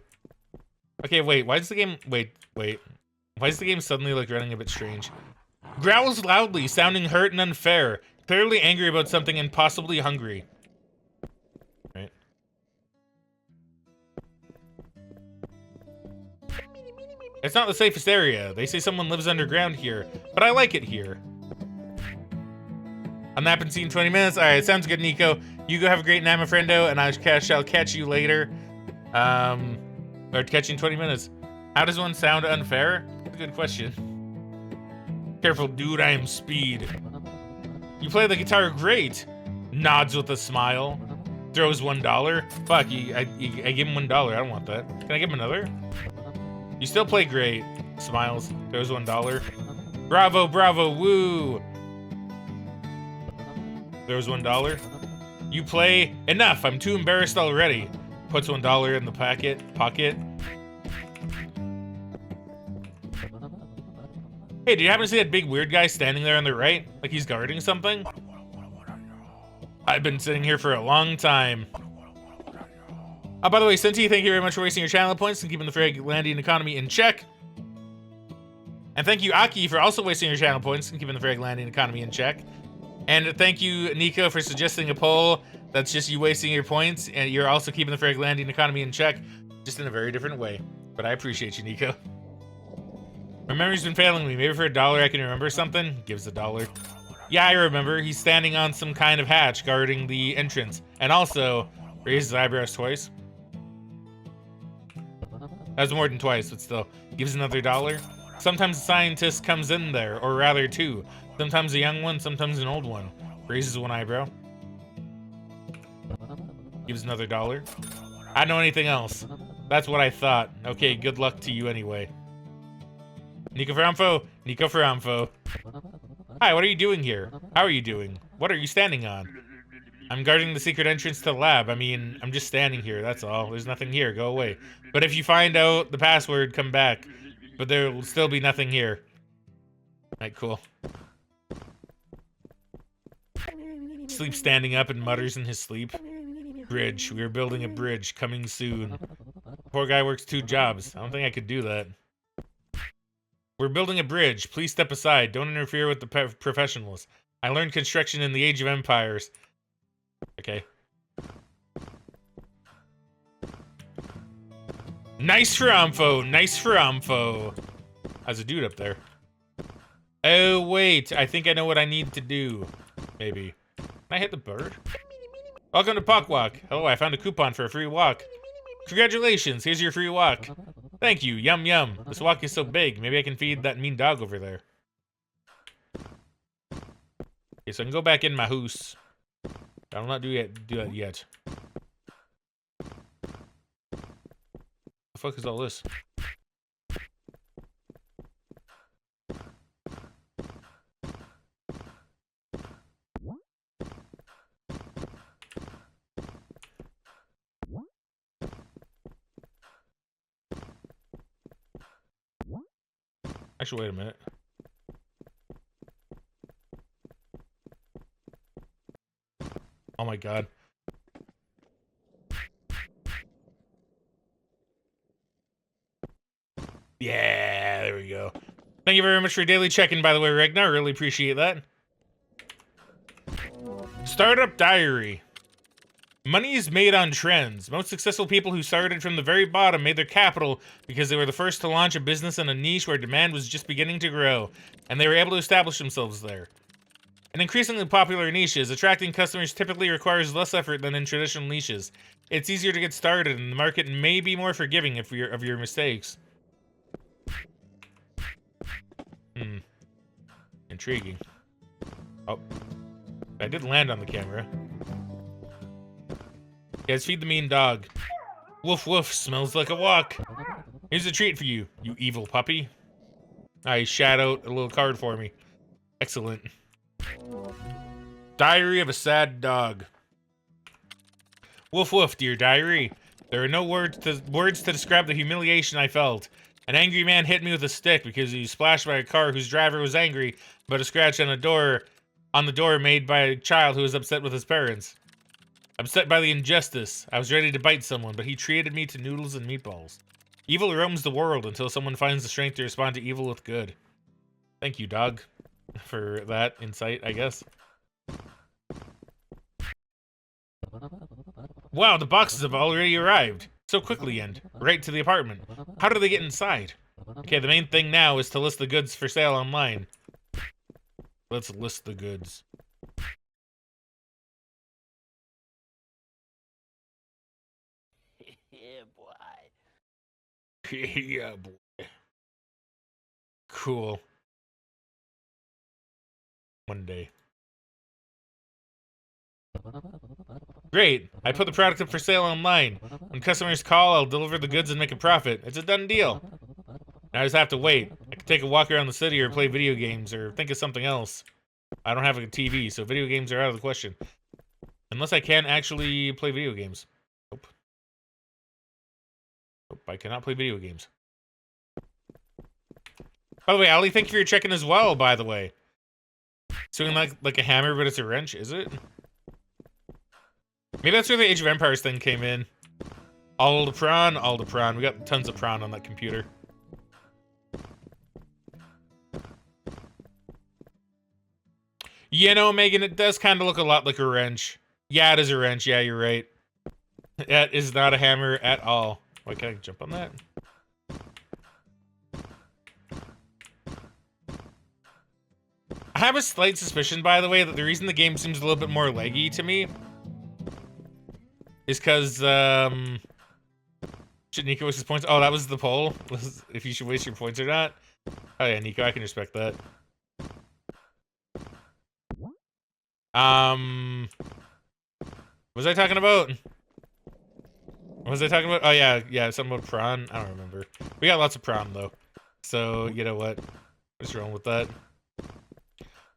Okay, wait. Why is the game? Wait. Why is the game suddenly like running a bit strange? Growls loudly, sounding hurt and unfair. Clearly angry about something and possibly hungry. Right. It's not the safest area. They say someone lives underground here, but I like it here. I'll nap and see you in 20 minutes. All right, sounds good, Nico. You go have a great night, my friendo, and I shall catch you later. Or catch you in 20 minutes. How does one sound unfair? That's a good question. Careful, dude, I am Speed. You play the guitar great. Nods with a smile. Throws $1. Fuck, I gave him $1. I don't want that. Can I give him another? You still play great. Smiles. Throws $1. Bravo, woo. Throws $1. You play enough. I'm too embarrassed already. Puts $1 in the pocket. Hey, did you happen to see that big weird guy standing there on the right? Like he's guarding something? I've been sitting here for a long time. Oh, by the way, Senti, thank you very much for wasting your channel points and keeping the Fraglandian economy in check. And thank you, Aki, for also wasting your channel points and keeping the Fraglandian economy in check. And thank you, Nico, for suggesting a poll. That's just you wasting your points, and you're also keeping the Fraglandian economy in check, just in a very different way. But I appreciate you, Nico. My memory's been failing me. Maybe for $1 I can remember something? Gives $1. Yeah, I remember. He's standing on some kind of hatch guarding the entrance. And also, raises his eyebrows twice. That's more than twice, but still. Gives another $1. Sometimes a scientist comes in there, or rather two. Sometimes a young one, sometimes an old one. Raises one eyebrow. Gives another $1. I don't know anything else. That's what I thought. Okay, good luck to you anyway. Nico Ferramfo. Nico Ferramfo. Hi, what are you doing here? How are you doing? What are you standing on? I'm guarding the secret entrance to the lab. I mean, I'm just standing here, that's all. There's nothing here, go away. But if you find out the password, come back. But there will still be nothing here. Alright, cool. Sleep standing up and mutters in his sleep. Bridge. We are building a bridge. Coming soon. Poor guy works 2 jobs. I don't think I could do that. We're building a bridge. Please step aside. Don't interfere with the professionals. I learned construction in the Age of Empires. Okay. Nice for Amfo. Nice for Amfo. How's a dude up there? Oh, wait. I think I know what I need to do. Maybe. Can I hit the bird? Welcome to Pokwalk. Hello, I found a coupon for a free walk. Congratulations. Here's your free walk. Thank you. Yum, yum. This walk is so big. Maybe I can feed that mean dog over there. Okay, so I can go back in my house. I will not do that yet. The fuck is all this? Actually, wait a minute. Oh my god. Yeah, there we go. Thank you very much for your daily check-in, by the way, Ragnar. Really appreciate that. Startup Diary. Money is made on trends. Most successful people who started from the very bottom made their capital because they were the first to launch a business in a niche where demand was just beginning to grow, and they were able to establish themselves there. In increasingly popular niches, attracting customers typically requires less effort than in traditional niches. It's easier to get started, and the market may be more forgiving of your mistakes. Intriguing. Oh. I did land on the camera. Guys, feed the mean dog. Woof woof, smells like a walk. Here's a treat for you, you evil puppy. I shat out a little card for me. Excellent. Diary of a sad dog. Woof woof, dear diary. There are no words to describe the humiliation I felt. An angry man hit me with a stick because he was splashed by a car whose driver was angry, but a scratch on the door made by a child who was upset with his parents. Upset by the injustice, I was ready to bite someone, but he treated me to noodles and meatballs. Evil roams the world until someone finds the strength to respond to evil with good. Thank you, dog, for that insight, I guess. Wow, the boxes have already arrived. So quickly and right to the apartment. How do they get inside? Okay, the main thing now is to list the goods for sale online. Let's list the goods. Yeah, boy. Yeah, boy. Cool. One day. Great! I put the product up for sale online. When customers call, I'll deliver the goods and make a profit. It's a done deal. Now I just have to wait. I can take a walk around the city or play video games or think of something else. I don't have a TV, so video games are out of the question. Unless I can actually play video games. Nope. Nope, I cannot play video games. By the way, Ali, thank you for your check-in as well, by the way. Swinging like a hammer, but it's a wrench, is it? Maybe that's where the Age of Empires thing came in. All the prawn. We got tons of prawn on that computer. You know, Megan, it does kind of look a lot like a wrench. Yeah, it is a wrench. Yeah, you're right. That is not a hammer at all. Why can't I jump on that? I have a slight suspicion, by the way, that the reason the game seems a little bit more laggy to me is because, should Nico waste his points? Oh, that was the poll? If you should waste your points or not? Oh yeah, Nico, I can respect that. What was I talking about? What was I talking about? Oh yeah, something about prawn. I don't remember. We got lots of prawn though. So, you know what? What's wrong with that?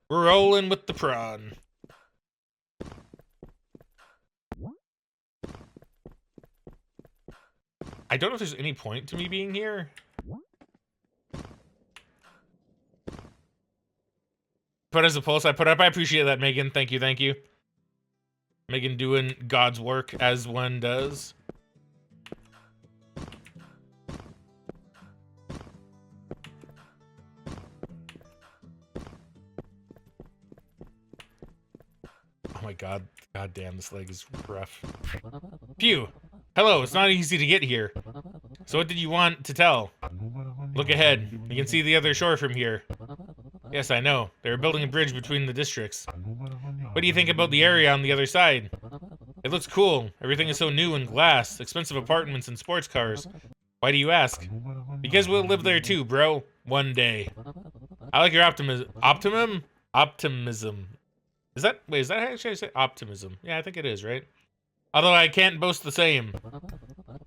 We're rolling with the prawn. I don't know if there's any point to me being here. But as a pulse I put up, I appreciate that, Megan. Thank you, thank you. Megan doing God's work as one does. Oh my god. God damn, this leg is rough. Phew. Hello, it's not easy to get here. So what did you want to tell? Look ahead. You can see the other shore from here. Yes, I know. They're building a bridge between the districts. What do you think about the area on the other side? It looks cool. Everything is so new and glass. Expensive apartments and sports cars. Why do you ask? Because we'll live there too, bro. One day. I like your optimism. Optimism. Is that actually how I say optimism? Yeah, I think it is, right? Although I can't boast the same.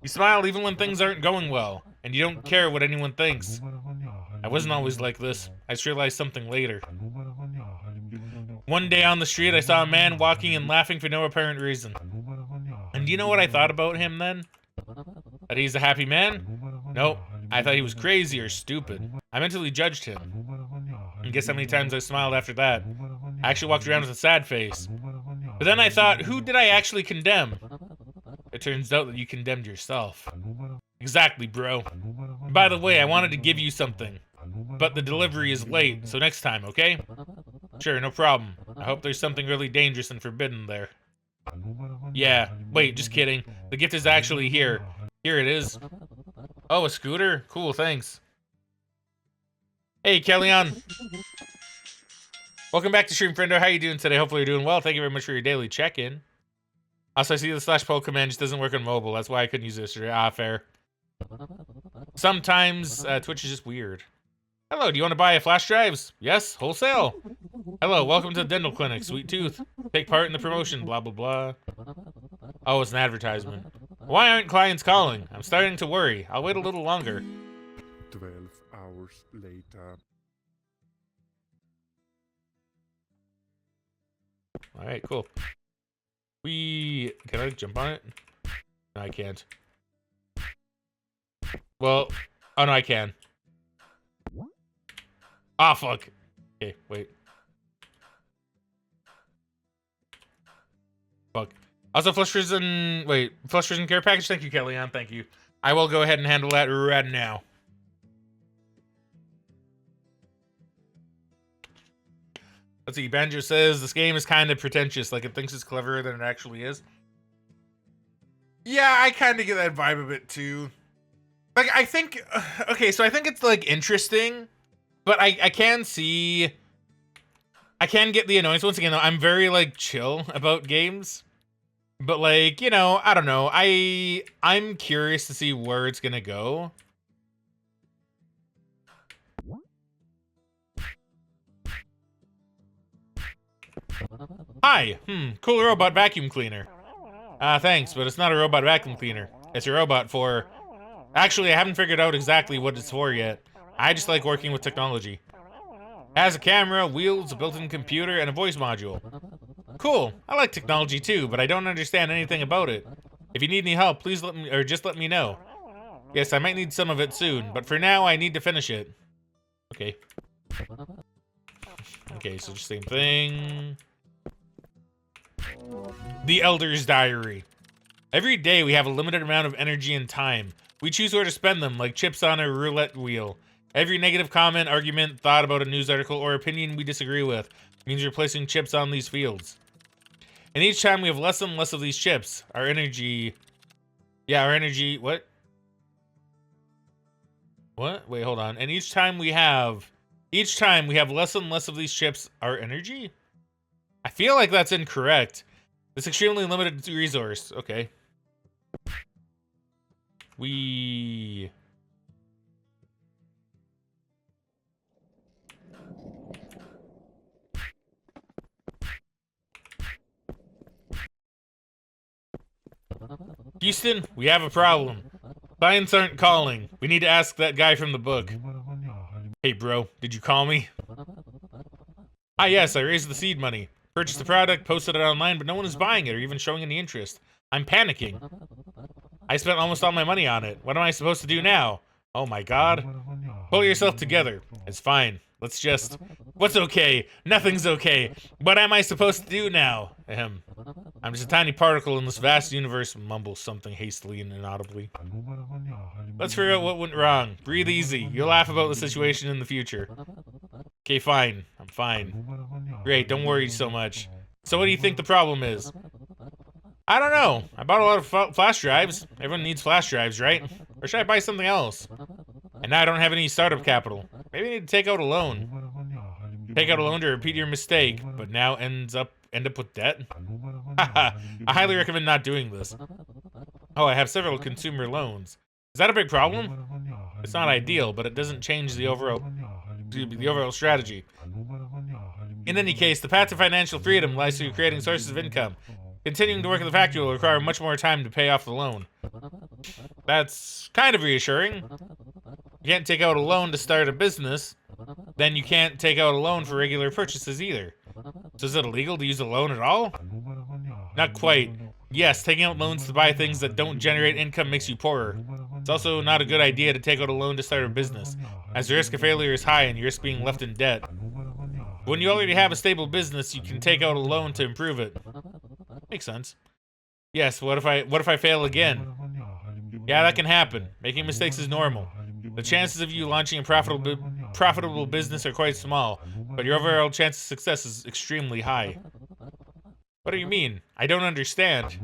You smile even when things aren't going well, and you don't care what anyone thinks. I wasn't always like this. I just realized something later. One day on the street, I saw a man walking and laughing for no apparent reason. And do you know what I thought about him then? That he's a happy man? Nope. I thought he was crazy or stupid. I mentally judged him. And guess how many times I smiled after that? I actually walked around with a sad face. But then I thought, who did I actually condemn? It turns out that you condemned yourself. Exactly, bro. And by the way, I wanted to give you something. But the delivery is late, so next time, okay? Sure, no problem. I hope there's something really dangerous and forbidden there. Yeah, wait, just kidding. The gift is actually here. Here it is. Oh, a scooter? Cool, thanks. Hey, Kellyanne. Welcome back to Stream Friendo. How you doing today? Hopefully you're doing well. Thank you very much for your daily check-in. Also, I see the /poll command just doesn't work on mobile. That's why I couldn't use it yesterday. Ah, fair. Sometimes Twitch is just weird. Hello, do you want to buy a flash drives? Yes, wholesale. Hello, welcome to the dental clinic. Sweet tooth. Take part in the promotion. Blah, blah, blah. Oh, it's an advertisement. Why aren't clients calling? I'm starting to worry. I'll wait a little longer. 12 hours later. Alright, cool. Can I jump on it? No, I can't. Well, oh no, I can. Ah, fuck. Okay, wait. Fuck. Also, Flush Prison care package. Thank you, Kellyanne. Thank you. I will go ahead and handle that right now. Let's see. Banjo says this game is kind of pretentious. Like it thinks it's cleverer than it actually is. Yeah, I kind of get that vibe a bit too. Like, I think... Okay, so I think it's, like, interesting. But I can see... I can get the annoyance. Once again, though, I'm very, like, chill about games. But, like, you know, I don't know. I'm curious to see where it's gonna go. Hi! Cool robot vacuum cleaner. Thanks, but it's not a robot vacuum cleaner. It's a robot for... Actually, I haven't figured out exactly what it's for yet. I just like working with technology. It has a camera, wheels, a built-in computer, and a voice module. Cool. I like technology too, but I don't understand anything about it. If you need any help, please just let me know. Yes, I might need some of it soon, but for now, I need to finish it. Okay. Okay, so just same thing. The Elder's Diary. Every day we have a limited amount of energy and time. We choose where to spend them, like chips on a roulette wheel. Every negative comment, argument, thought about a news article, or opinion we disagree with means you're placing chips on these fields. And each time we have less and less of these chips, our energy... Yeah, our energy... What? What? Wait, hold on. And each time we have less and less of these chips, our energy? I feel like that's incorrect. It's extremely limited resource. Okay. We... Houston, we have a problem. Clients aren't calling. We need to ask that guy from the book. Hey bro, did you call me? Ah yes, I raised the seed money. Purchased the product, posted it online, but no one is buying it or even showing any interest. I'm panicking. I spent almost all my money on it. What am I supposed to do now? Oh my god. Pull yourself together. It's fine. Let's just... What's okay? Nothing's okay. What am I supposed to do now? Ahem. I'm just a tiny particle in this vast universe. Mumbles something hastily and inaudibly. Let's figure out what went wrong. Breathe easy. You'll laugh about the situation in the future. Okay, fine. I'm fine. Great, don't worry so much. So what do you think the problem is? I don't know. I bought a lot of flash drives. Everyone needs flash drives, right? Or should I buy something else? And now I don't have any startup capital. Maybe I need to take out a loan. Take out a loan to repeat your mistake, but now end up with debt? Haha, I highly recommend not doing this. Oh, I have several consumer loans. Is that a big problem? It's not ideal, but it doesn't change the overall strategy. In any case, the path to financial freedom lies through creating sources of income. Continuing to work in the factory will require much more time to pay off the loan. That's kind of reassuring. You can't take out a loan to start a business, then you can't take out a loan for regular purchases either. So is it illegal to use a loan at all? Not quite. Yes, taking out loans to buy things that don't generate income makes you poorer. It's also not a good idea to take out a loan to start a business, as the risk of failure is high and you risk being left in debt. When you already have a stable business, you can take out a loan to improve it. Makes sense. Yes, what if I fail again? Yeah, that can happen. Making mistakes is normal. The chances of you launching a profitable business are quite small, but your overall chance of success is extremely high. What do you mean? I don't understand.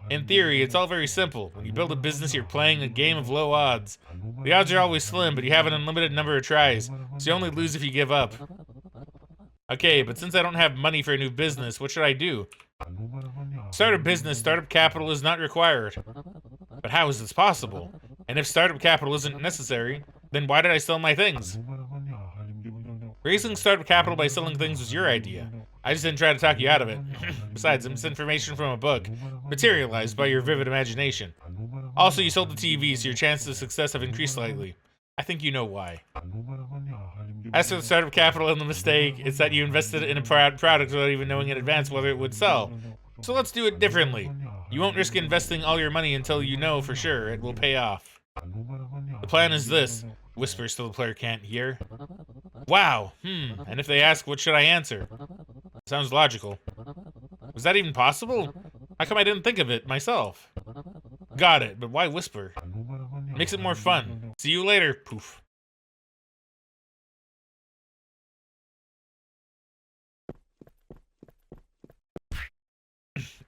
In theory, it's all very simple. When you build a business, you're playing a game of low odds. The odds are always slim, but you have an unlimited number of tries, so you only lose if you give up. Okay, but since I don't have money for a new business, what should I do? Start a business, startup capital is not required. But how is this possible? And if startup capital isn't necessary, then why did I sell my things? Raising startup capital by selling things was your idea. I just didn't try to talk you out of it. Besides, it's information from a book, materialized by your vivid imagination. Also, you sold the TV, so your chances of success have increased slightly. I think you know why. As for the startup capital and the mistake, it's that you invested in a product without even knowing in advance whether it would sell. So let's do it differently. You won't risk investing all your money until you know for sure it will pay off. The plan is this. Whispers so the player can't hear. Wow, and if they ask, what should I answer? Sounds logical. Was that even possible? How come I didn't think of it myself? Got it, but why whisper? Makes it more fun. See you later, poof.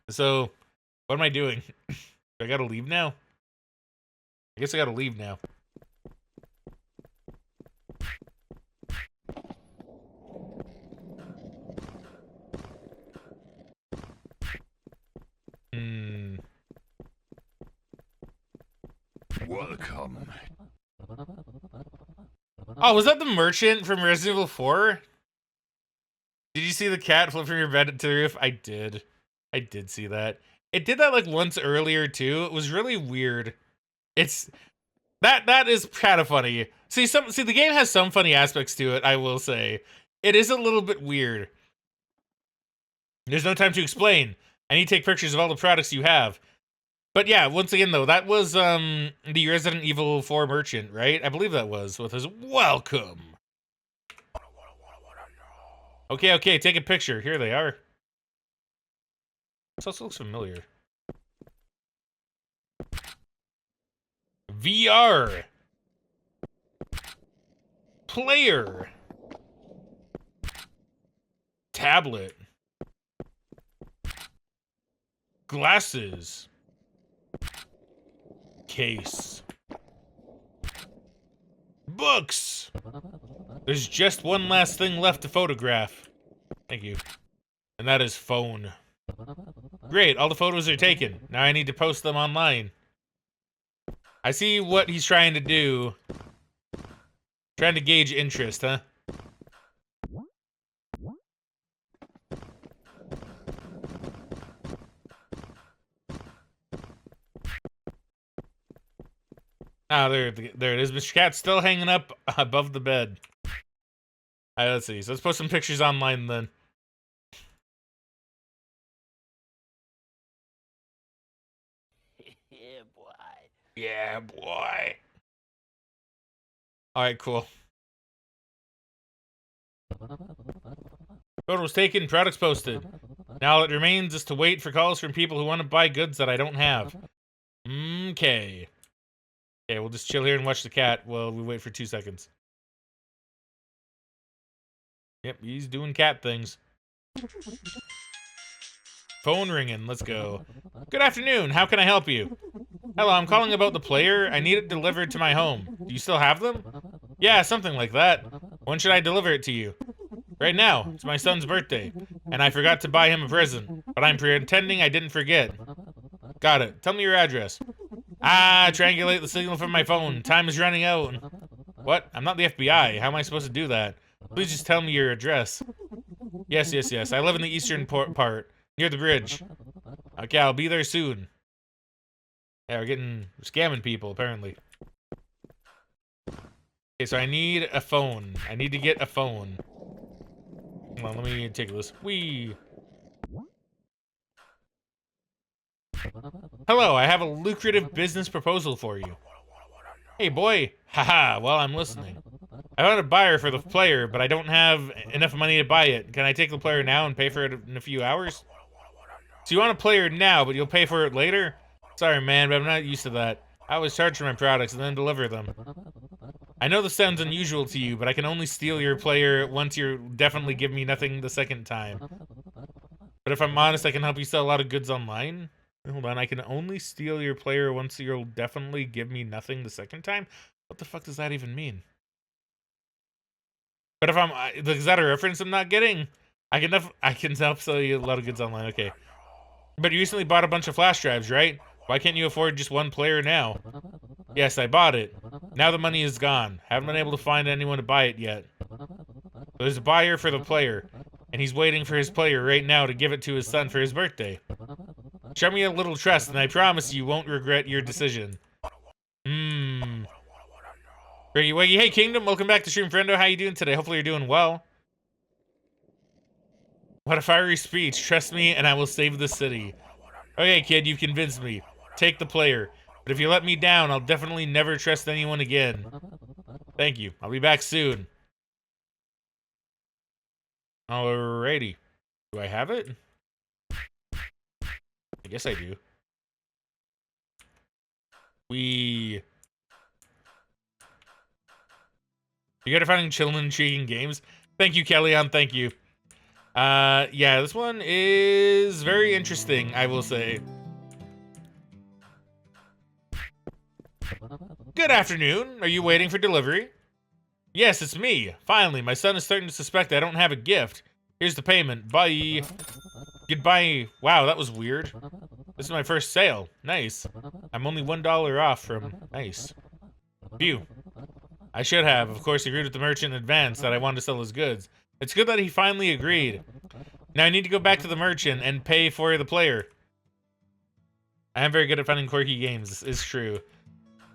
So, what am I doing? I gotta leave now? I guess I gotta leave now. Welcome. Oh, was that the merchant from Resident Evil 4? Did you see the cat flip from your bed to the roof? I did. I did see that. It did that like once earlier too. It was really weird. It's that is kind of funny. See the game has some funny aspects to it, I will say. It is a little bit weird. There's no time to explain. I need to take pictures of all the products you have. But yeah, once again though, that was the Resident Evil 4 merchant, right? I believe that was with his welcome. Okay, take a picture. Here they are. This also looks familiar. VR. Player. Tablet. Glasses. Case. Books. There's just one last thing left to photograph. Thank you. And that is phone. Great, all the photos are taken. Now I need to post them online. I see what he's trying to do. Trying to gauge interest, huh? Ah, there it is. Mr. Cat's still hanging up above the bed. Alright, let's see. So let's post some pictures online then. Yeah, boy. Yeah, boy. Alright, cool. Photos taken, products posted. Now all that remains is to wait for calls from people who want to buy goods that I don't have. Okay. Okay, we'll just chill here and watch the cat while we wait for 2 seconds. Yep, he's doing cat things. Phone ringing, let's go. Good afternoon, how can I help you? Hello, I'm calling about the player. I need it delivered to my home. Do you still have them? Yeah, something like that. When should I deliver it to you? Right now. It's my son's birthday. And I forgot to buy him a present. But I'm pretending I didn't forget. Got it. Tell me your address. Ah, triangulate the signal from my phone. Time is running out. What? I'm not the FBI. How am I supposed to do that? Please just tell me your address. Yes. I live in the eastern part, near the bridge. Okay, I'll be there soon. Yeah, we're scamming people, apparently. Okay, so I need a phone. I need to get a phone. Come on, let me take this. Whee! Hello, I have a lucrative business proposal for you. Hey, boy. Haha, well, I'm listening. I found a buyer for the player, but I don't have enough money to buy it. Can I take the player now and pay for it in a few hours? So you want a player now, but you'll pay for it later? Sorry, man, but I'm not used to that. I always charge for my products and then deliver them. I know this sounds unusual to you, but I can only steal your player once you definitely give me nothing the second time. But if I'm honest, I can help you sell a lot of goods online. Hold on, I can only steal your player once you'll definitely give me nothing the second time? What the fuck does that even mean? But if is that a reference I'm not getting? I can help sell you a lot of goods online, okay. But you recently bought a bunch of flash drives, right? Why can't you afford just one player now? Yes, I bought it. Now the money is gone. Haven't been able to find anyone to buy it yet. There's a buyer for the player, and he's waiting for his player right now to give it to his son for his birthday. Show me a little trust, and I promise you won't regret your decision. Greggy Weggy, hey Kingdom, welcome back to Stream Friendo. How you doing today? Hopefully you're doing well. What a fiery speech. Trust me, and I will save the city. Okay, kid, you've convinced me. Take the player. But if you let me down, I'll definitely never trust anyone again. Thank you. I'll be back soon. Alrighty. Do I have it? I guess I do. You gotta find chillin' and intriguing games. Thank you, Kellyanne. Thank you. Yeah, this one is very interesting, I will say. Good afternoon. Are you waiting for delivery? Yes, it's me. Finally, my son is starting to suspect I don't have a gift. Here's the payment. Bye. Goodbye. Wow, that was weird. This is my first sale. Nice. I'm only $1 off from... Nice. Phew. I should have, of course, agreed with the merchant in advance that I wanted to sell his goods. It's good that he finally agreed. Now I need to go back to the merchant and pay for the player. I am very good at finding quirky games. This is true.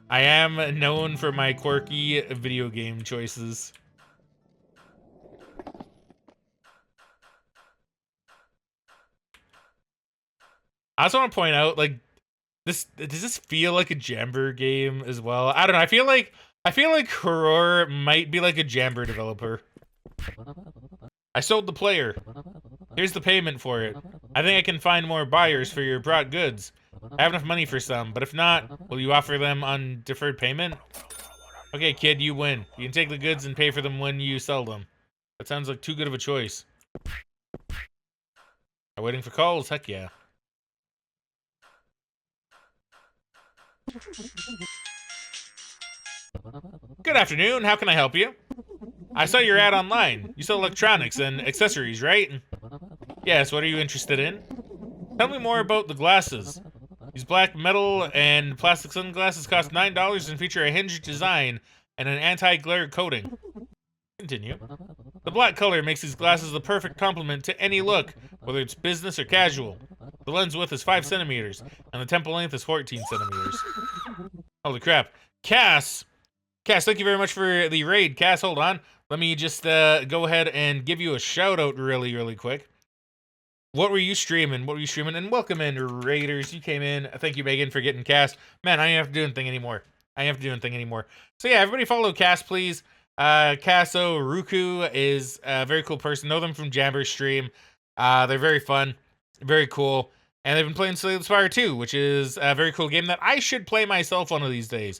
I am known for my quirky video game choices. I also want to point out, like, does this feel like a Jamber game as well? I don't know. I feel like Horror might be like a Jamber developer. I sold the player. Here's the payment for it. I think I can find more buyers for your brought goods. I have enough money for some, but if not, will you offer them on deferred payment? Okay, kid, you win. You can take the goods and pay for them when you sell them. That sounds like too good of a choice. Are waiting for calls? Heck yeah. Good afternoon. How can I help you? I saw your ad online. You sell electronics and accessories, right? Yes, what are you interested in? Tell me more about the glasses. These black metal and plastic sunglasses cost $9 and feature a hinged design and an anti-glare coating. Continue. The black color makes these glasses the perfect complement to any look, whether it's business or casual. The lens width is 5 centimeters, and the temple length is 14 centimeters. Holy crap. Cass, thank you very much for the raid. Cass, hold on. Let me just go ahead and give you a shout out really quick. What were you streaming? And welcome in, Raiders. You came in. Thank you, Megan, for getting Cass. Man, I don't have to do anything anymore. So yeah, everybody follow Cass, please. Casso Ruku is a very cool person. Know them from Jamber's stream. They're very fun, very cool. And they've been playing Slay the Spire 2, which is a very cool game that I should play myself one of these days.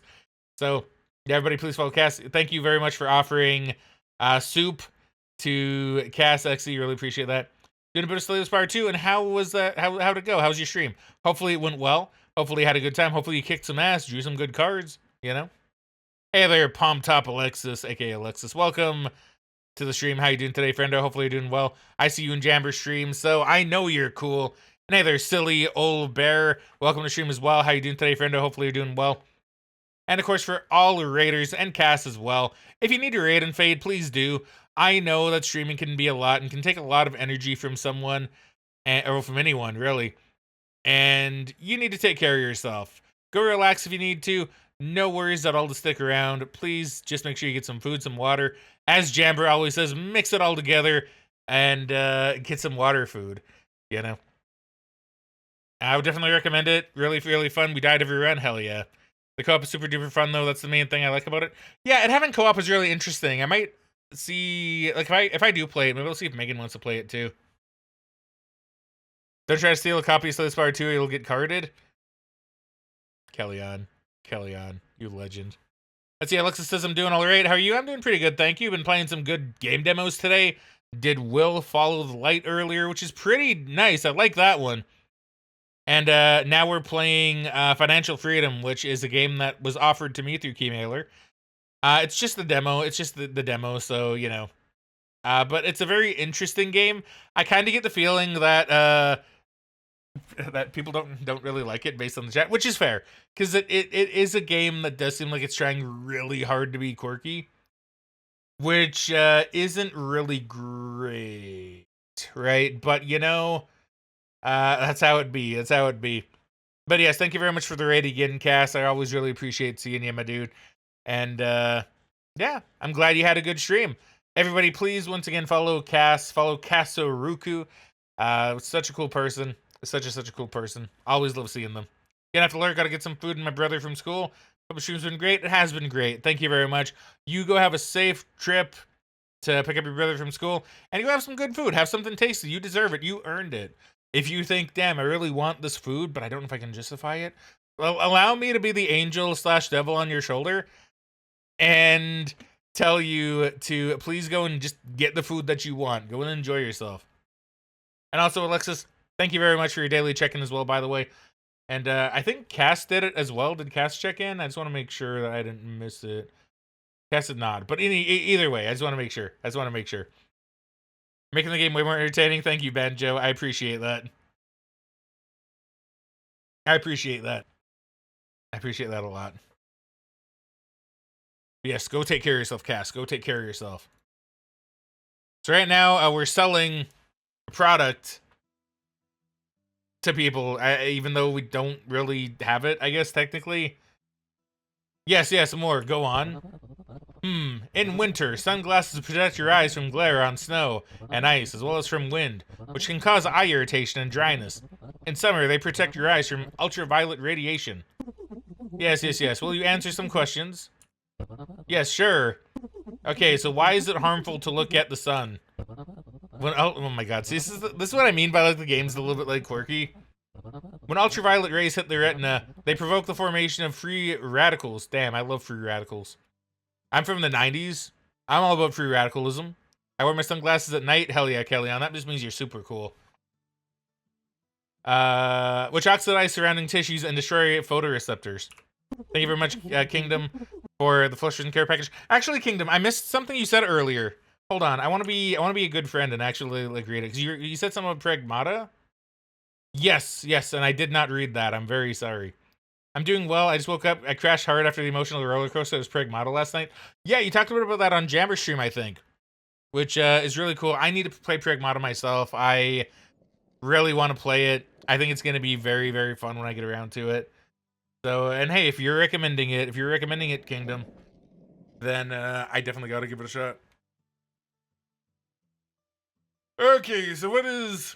So, yeah, everybody please follow Cass. Thank you very much for offering soup to Cass, actually. Really appreciate that. Doing a bit of Slay the Spire 2, and how was that? How'd it go? How was your stream? Hopefully it went well. Hopefully you had a good time. Hopefully you kicked some ass, drew some good cards, you know? Hey there, Palm Top Alexis, aka Alexis. Welcome to the stream. How you doing today, friendo? Hopefully you're doing well. I see you in Jamber's stream, so I know you're cool. And hey there, silly old bear. Welcome to stream as well. How you doing today, friendo? Hopefully you're doing well. And of course, for all the raiders and Cass as well, if you need to raid and fade, please do. I know that streaming can be a lot and can take a lot of energy from someone, or from anyone, really. And you need to take care of yourself. Go relax if you need to. No worries at all to stick around. Please just make sure you get some food, some water. As Jamber always says, mix it all together and get some water food, you know. I would definitely recommend it. Really fun. We died every run. Hell yeah. The co-op is super duper fun, though. That's the main thing I like about it. Yeah, and having co-op is really interesting. I might see, like, if I do play it, maybe we'll see if Megan wants to play it too. Don't try to steal a copy of Slay the Spire 2, it'll get carded. Kellyanne, you legend. Let's see, Alexis says I'm doing all right. How are you? I'm doing pretty good, thank you. Been playing some good game demos today. Did Will Follow the Light earlier, which is pretty nice. I like that one. And now we're playing Financial Freedom, which is a game that was offered to me through Keymailer. It's just the demo. It's just the demo, so, you know. But it's a very interesting game. I kind of get the feeling that that people don't really like it based on the chat, which is fair, because it is a game that does seem like it's trying really hard to be quirky, which isn't really great, right? But, you know, that's how it be. But yes, thank you very much for the raid again, Cass. I always really appreciate seeing you, my dude. And yeah, I'm glad you had a good stream. Everybody, please once again follow Cass. Follow Casso Ruku. Such a cool person. Such a cool person. Always love seeing them. Gonna have to learn. Gotta get some food and my brother from school. Hope the stream's been great. It has been great. Thank you very much. You go have a safe trip to pick up your brother from school, and you have some good food. Have something tasty. You deserve it. You earned it. If you think, damn, I really want this food, but I don't know if I can justify it, well, allow me to be the angel / devil on your shoulder and tell you to please go and just get the food that you want. Go and enjoy yourself. And also, Alexis, thank you very much for your daily check-in as well, by the way. And I think Cass did it as well. Did Cass check in? I just want to make sure that I didn't miss it. Cass did not. But either way, I just want to make sure. Making the game way more entertaining. Thank you, Banjo. I appreciate that. I appreciate that a lot. Yes, go take care of yourself, Cass. Go take care of yourself. So right now, we're selling a product to people, even though we don't really have it, I guess, technically. Yes, more. Go on. In winter, sunglasses protect your eyes from glare on snow and ice, as well as from wind, which can cause eye irritation and dryness. In summer, they protect your eyes from ultraviolet radiation. Yes. Will you answer some questions? Yes, sure. Okay, so why is it harmful to look at the sun? Oh my god, see, this is what I mean by, like, the game's a little bit, like, quirky. When ultraviolet rays hit the retina, they provoke the formation of free radicals. Damn, I love free radicals. I'm from the 90s. I'm all about free radicalism. I wear my sunglasses at night. Hell yeah, Kellyanne. That just means you're super cool. Which oxidize surrounding tissues and destroy photoreceptors. Thank you very much, Kingdom, for the Flushers and Care package. Actually, Kingdom, I missed something you said earlier. Hold on, I want to be a good friend and actually like read it because you said something about Pragmata. Yes, and I did not read that. I'm very sorry. I'm doing well. I just woke up. I crashed hard after the emotional roller coaster. It was Pragmata last night. Yeah, you talked a bit about that on Jammer Stream, I think, which is really cool. I need to play Pragmata myself. I really want to play it. I think it's going to be very, very fun when I get around to it. So, and hey, if you're recommending it, Kingdom, then I definitely got to give it a shot. Okay, so what is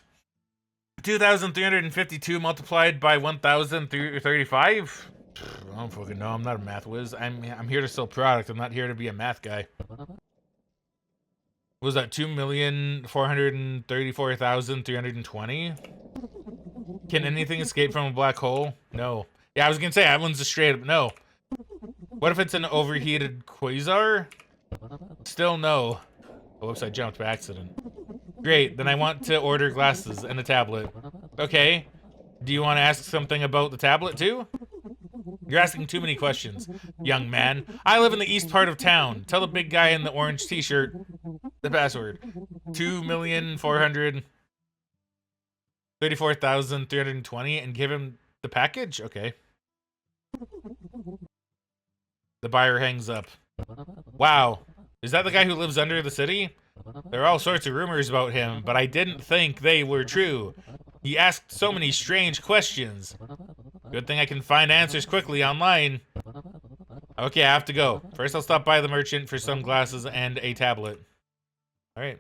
2,352 multiplied by 1,035? I don't fucking know. I'm not a math whiz. I'm here to sell product. I'm not here to be a math guy. What was that 2,434,320? Can anything escape from a black hole? No. Yeah, I was gonna say that one's a straight up no. What if it's an overheated quasar? Still no. Oh, whoops, I jumped by accident. Great, then I want to order glasses and a tablet. Okay. Do you want to ask something about the tablet too? You're asking too many questions, young man. I live in the east part of town. Tell the big guy in the orange t-shirt the password. 2,434,320 and give him the package? Okay. The buyer hangs up. Wow. Is that the guy who lives under the city? There are all sorts of rumors about him, but I didn't think they were true. He asked so many strange questions. Good thing I can find answers quickly online. Okay, I have to go. First, I'll stop by the merchant for some glasses and a tablet. Alright.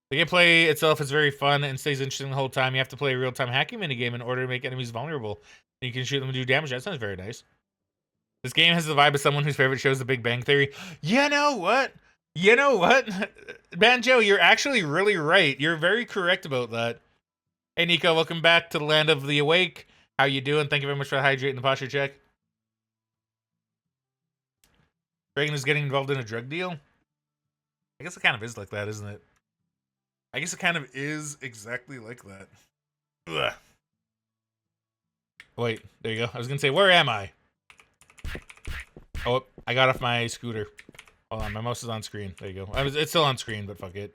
The gameplay itself is very fun and stays interesting the whole time. You have to play a real-time hacking minigame in order to make enemies vulnerable. And you can shoot them and do damage. That sounds very nice. This game has the vibe of someone whose favorite show is The Big Bang Theory. You know what? Banjo, you're actually really right. You're very correct about that. Hey, Nico, welcome back to the land of the awake. How you doing? Thank you very much for hydrating the posture check. Fraggin is getting involved in a drug deal? I guess it kind of is like that, isn't it? I guess it kind of is exactly like that. Ugh. Wait, there you go. I was gonna say, where am I? Oh, I got off my scooter. Hold on, my mouse is on screen. There you go. It's still on screen, but fuck it.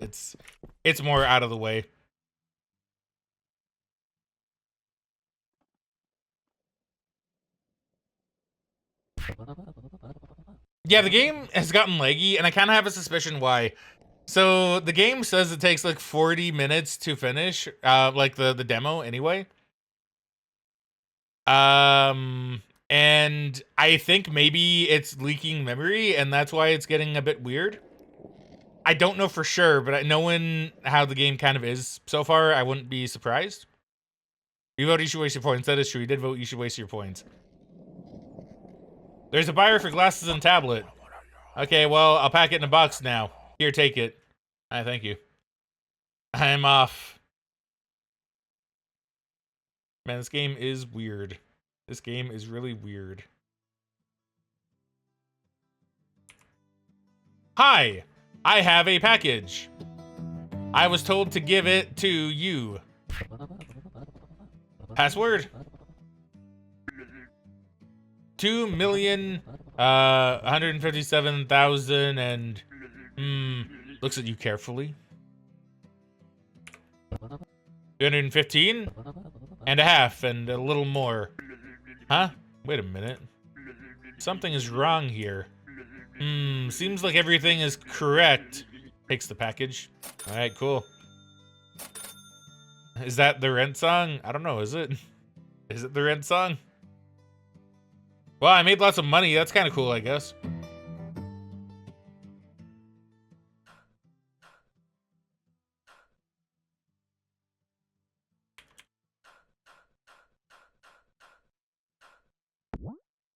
It's more out of the way. Yeah, the game has gotten laggy, and I kind of have a suspicion why. So the game says it takes like 40 minutes to finish, like the demo anyway. And I think maybe it's leaking memory, and that's why it's getting a bit weird. I don't know for sure, but knowing how the game kind of is so far, I wouldn't be surprised. You vote, you should waste your points. That is true. You did vote, you should waste your points. There's a buyer for glasses and tablet. Okay, well, I'll pack it in a box now. Here, take it. Thank you. I'm off. Man, this game is weird. This game is really weird. Hi, I have a package. I was told to give it to you. Password? 2,157,000 and looks at you carefully. 215 and a half and a little more. Huh? Wait a minute. Something is wrong here. Seems like everything is correct. Takes the package. All right, cool. Is that the Rent song? I don't know, is it? Is it the Rent song? Well, I made lots of money. That's kind of cool, I guess.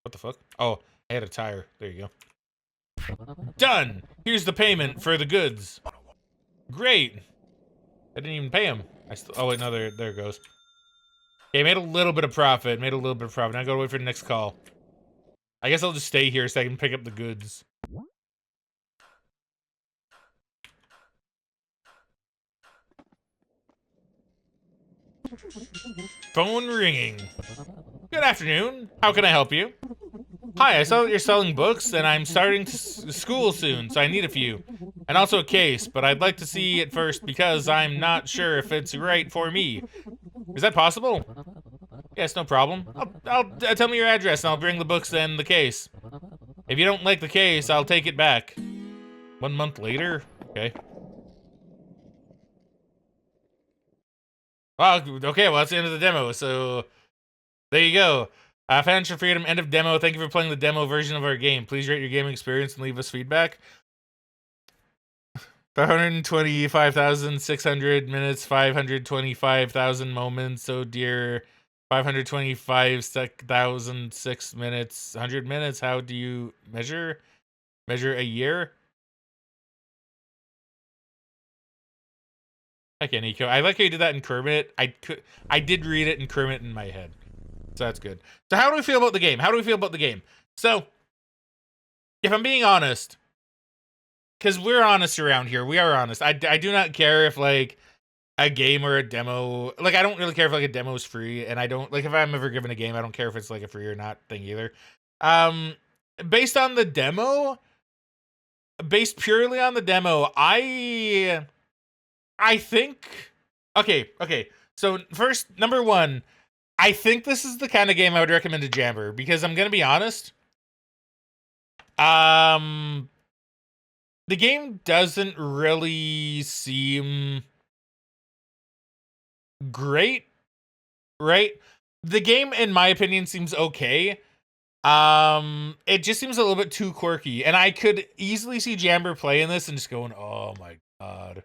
What the fuck? Oh, I had a tire. There you go. Done! Here's the payment for the goods. Great! I didn't even pay him. Oh, wait, no, there it goes. Okay, made a little bit of profit. Now I gotta wait for the next call. I guess I'll just stay here so I can pick up the goods. Phone ringing. Good afternoon. How can I help you? Hi, I saw that you're selling books, and I'm starting to school soon, so I need a few. And also a case, but I'd like to see it first because I'm not sure if it's right for me. Is that possible? Yes, no problem. Tell me your address, and I'll bring the books and the case. If you don't like the case, I'll take it back. 1 month later? Okay. Well, okay, well, that's the end of the demo, so there you go. Financial Freedom, end of demo. Thank you for playing the demo version of our game. Please rate your gaming experience and leave us feedback. 525,600 minutes, 525,000 moments. Oh dear. 525,006 minutes, 100 minutes. How do you measure? Measure a year? Okay, Nico. I like how you did that in Kermit. I did read it in Kermit in my head. So that's good. So how do we feel about the game? So, if I'm being honest, because we're honest around here, we are honest. I do not care if, like, a game or a demo, like, I don't really care if, like, a demo is free, and I don't, like, if I'm ever given a game, I don't care if it's, like, a free or not thing either. Based on the demo, based purely on the demo, I think, okay, so first, number one, I think this is the kind of game I would recommend to Jammer, because I'm gonna be honest, the game doesn't really seem great, right? The game, in my opinion, seems okay. It just seems a little bit too quirky, and I could easily see Jamber playing this and just going, "Oh my god,"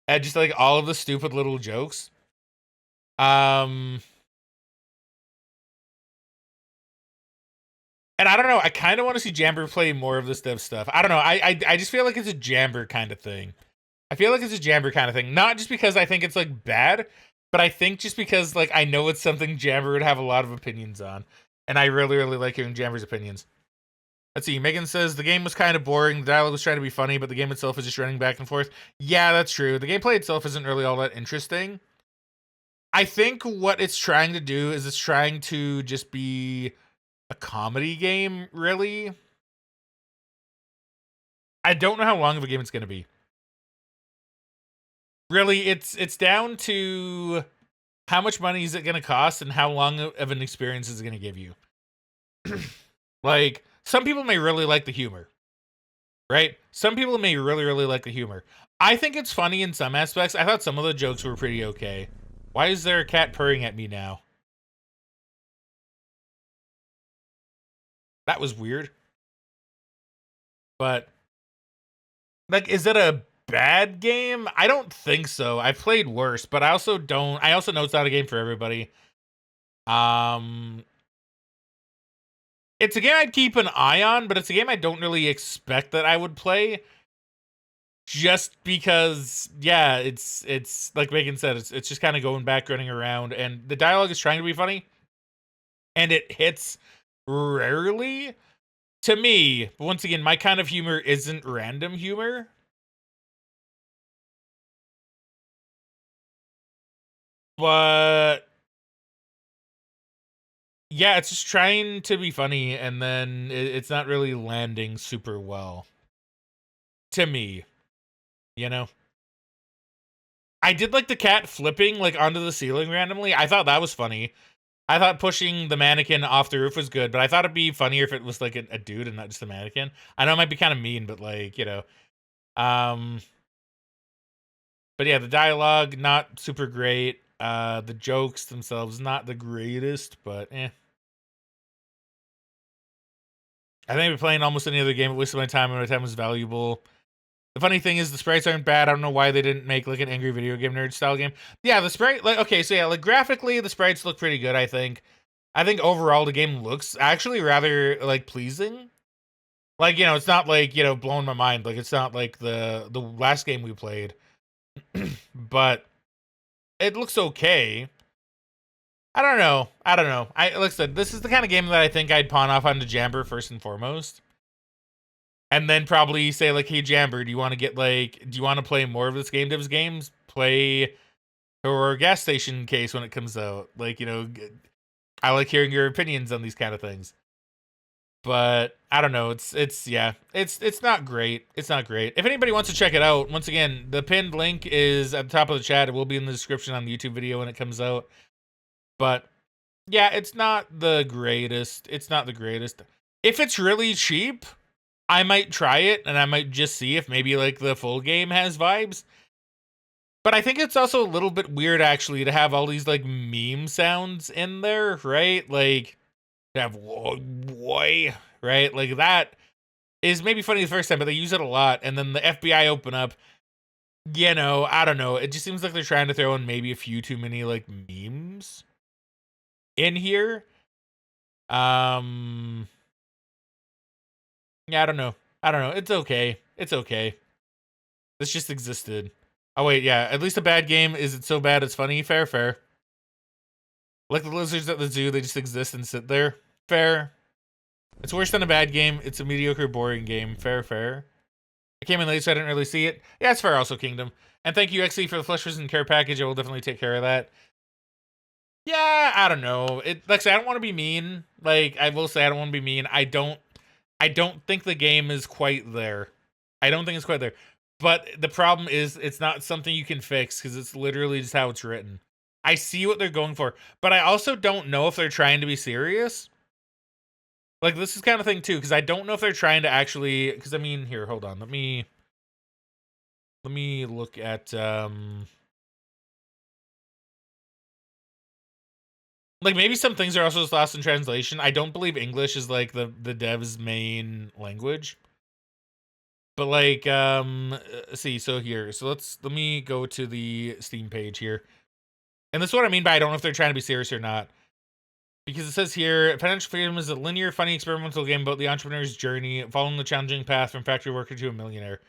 and just like all of the stupid little jokes. And I don't know. I kind of want to see Jamber play more of this dev stuff. I don't know. I just feel like it's a Jamber kind of thing. Not just because I think it's like bad, but I think just because like I know it's something Jamber would have a lot of opinions on, and I really like hearing Jamber's opinions. Let's see. Megan says the game was kind of boring. The dialogue was trying to be funny, but the game itself is just running back and forth. Yeah, that's true. The gameplay itself isn't really all that interesting. I think what it's trying to do is it's trying to just be a comedy game, really. I don't know how long of a game it's going to be. Really, it's down to how much money is it going to cost and how long of an experience is it going to give you. Like, some people may really like the humor, right? Some people may really like the humor. I think it's funny in some aspects. I thought some of the jokes were pretty okay. Why is there a cat purring at me now? That was weird. But, like, is it a bad game? I don't think so. I've played worse, but I also know it's not a game for everybody. It's a game I'd keep an eye on, but it's a game I don't really expect that I would play. Just because, yeah, it's like Megan said, it's just kind of going back, running around, and the dialogue is trying to be funny, and it hits rarely. To me, once again, my kind of humor isn't random humor. But yeah, it's just trying to be funny, and then it's not really landing super well. To me, you know? I did like the cat flipping like onto the ceiling randomly. I thought that was funny. I thought pushing the mannequin off the roof was good, but I thought it'd be funnier if it was like a dude and not just a mannequin. I know it might be kind of mean, but like, you know. But yeah, the dialogue, not super great. The jokes themselves, not the greatest, but eh. I think I'd be playing almost any other game. It wasted my time, and my time was valuable. The funny thing is, the sprites aren't bad. I don't know why they didn't make like an Angry Video Game Nerd style game. Yeah, the sprite, like, okay, so yeah, like graphically, the sprites look pretty good, I think. I think overall the game looks actually rather like pleasing. Like, you know, it's not like, you know, blowing my mind. Like, it's not like the last game we played. But it looks okay. I don't know. Like I said, this is the kind of game that I think I'd pawn off onto Jamber first and foremost. And then probably say like, hey Jamber, do you want to play more of this Game Devs games? Play or gas station case when it comes out. Like, you know, I like hearing your opinions on these kind of things. But I don't know. It's not great. It's not great. If anybody wants to check it out, once again, the pinned link is at the top of the chat. It will be in the description on the YouTube video when it comes out. But yeah, it's not the greatest. It's not the greatest. If it's really cheap, I might try it and I might just see if maybe like the full game has vibes. But I think it's also a little bit weird actually to have all these like meme sounds in there, right? Like to have boy, right? Like that is maybe funny the first time, but they use it a lot. And then the FBI open up, you know, I don't know. It just seems like they're trying to throw in maybe a few too many like memes in here. Yeah, I don't know. It's okay. It's okay. This just existed. Oh wait, yeah. At least a bad game. Is it so bad it's funny? Fair, fair. Like the lizards at the zoo, they just exist and sit there. Fair. It's worse than a bad game. It's a mediocre, boring game. Fair, fair. I came in late, so I didn't really see it. Yeah, it's fair also, Kingdom. And thank you, XE, for the Flushers and Care package. I will definitely take care of that. Yeah, I don't know. Like I said, I don't want to be mean. Like, I will say I don't want to be mean. I don't think the game is quite there. I don't think it's quite there. But the problem is it's not something you can fix because it's literally just how it's written. I see what they're going for, but I also don't know if they're trying to be serious. Like, this is kind of thing, too, because I don't know if they're trying to actually... Because, I mean, here, hold on. Let me look at... Like, maybe some things are also just lost in translation. I don't believe English is, like, the dev's main language. But, like, see, so here. So let me go to the Steam page here. And this is what I mean by I don't know if they're trying to be serious or not. Because it says here, Financial Freedom is a linear, funny, experimental game about the entrepreneur's journey, following the challenging path from factory worker to a millionaire.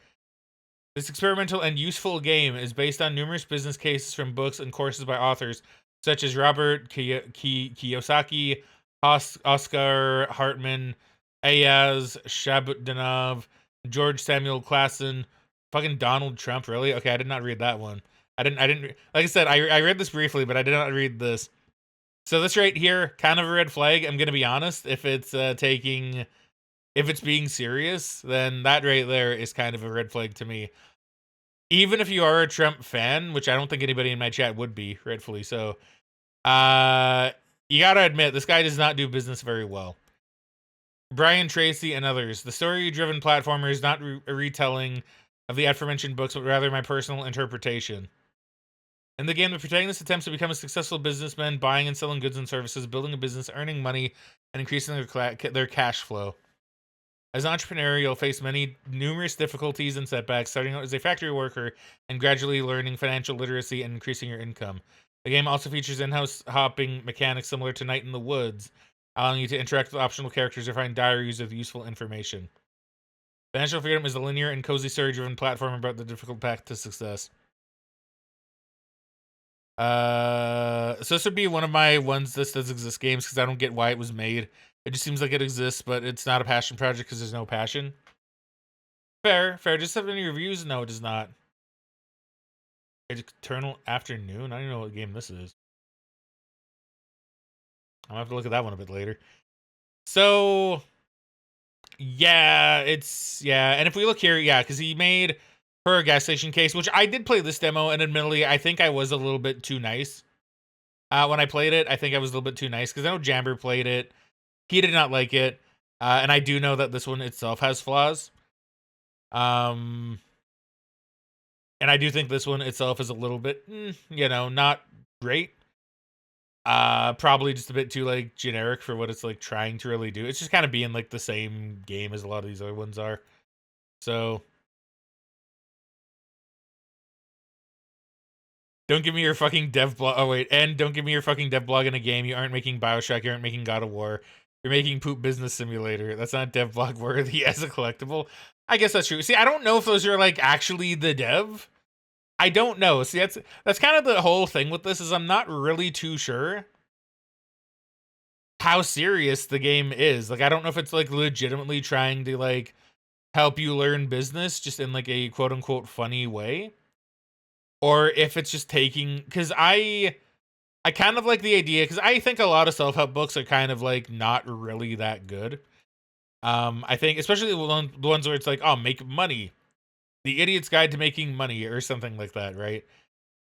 This experimental and useful game is based on numerous business cases from books and courses by authors such as Robert Kiyosaki, Oscar Hartman, Ayaz Shabdanov, George Samuel Klassen, fucking Donald Trump. Really? Okay, I did not read that one. I didn't. Like I said, I read this briefly, but I did not read this. So this right here, kind of a red flag. I'm gonna be honest. If it's being serious, then that right there is kind of a red flag to me. Even if you are a Trump fan, which I don't think anybody in my chat would be, rightfully so. You gotta admit, this guy does not do business very well. Brian Tracy and others. The story-driven platformer is not a retelling of the aforementioned books, but rather my personal interpretation. In the game, the protagonist attempts to become a successful businessman, buying and selling goods and services, building a business, earning money, and increasing their cash flow. As an entrepreneur, you'll face numerous difficulties and setbacks, starting out as a factory worker and gradually learning financial literacy and increasing your income. The game also features in-house hopping mechanics similar to Night in the Woods, allowing you to interact with optional characters or find diaries with useful information. Financial Freedom is a linear and cozy story-driven platform about the difficult path to success. So this would be one of my ones this does exist games because I don't get why it was made. It just seems like it exists, but it's not a passion project because there's no passion. Fair. Does it have any reviews? No, it does not. Eternal Afternoon? I don't even know what game this is. I'll have to look at that one a bit later. So, yeah, and if we look here, yeah, because he made her a gas station case, which I did play this demo, and admittedly, I think I was a little bit too nice. When I played it, I think I was a little bit too nice, because I know Jamber played it. He did not like it, and I do know that this one itself has flaws. And I do think this one itself is a little bit, not great. Probably just a bit too, like, generic for what it's, like, trying to really do. It's just kind of being, like, the same game as a lot of these other ones are. So... Don't give me your fucking dev blog. Oh, wait. And don't give me your fucking dev blog in a game. You aren't making Bioshock. You aren't making God of War. You're making Poop Business Simulator. That's not dev blog worthy as a collectible. I guess that's true. See, I don't know if those are, like, actually the dev. I don't know. See, that's kind of the whole thing with this is I'm not really too sure how serious the game is. Like, I don't know if it's, like, legitimately trying to, like, help you learn business just in, like, a quote-unquote funny way. Or if it's just taking... Because I kind of like the idea, because I think a lot of self-help books are kind of, like, not really that good. I think especially the ones where it's like, oh, make money, the idiot's guide to making money or something like that, right?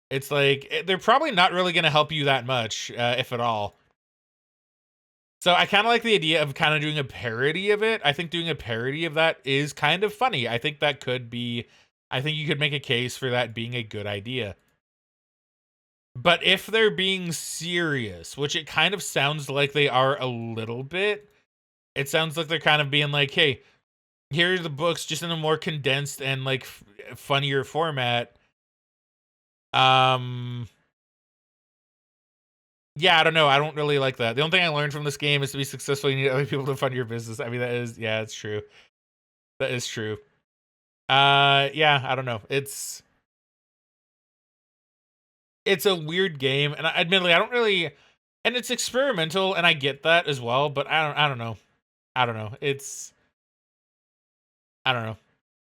It's like they're probably not really going to help you that much, if at all. So I kind of like the idea of kind of doing a parody of it. I think doing a parody of that is kind of funny. I think that could be, I think you could make a case for that being a good idea. But if they're being serious, which it kind of sounds like they are a little bit, it sounds like they're kind of being like, hey, here are the books just in a more condensed and like funnier format. Yeah, I don't know. I don't really like that. The only thing I learned from this game is to be successful, you need other people to fund your business. I mean, that is, yeah, it's true. That is true. Yeah, I don't know. It's a weird game, and admittedly, I don't really, and it's experimental, and I get that as well. But I don't know. I don't know. I don't know.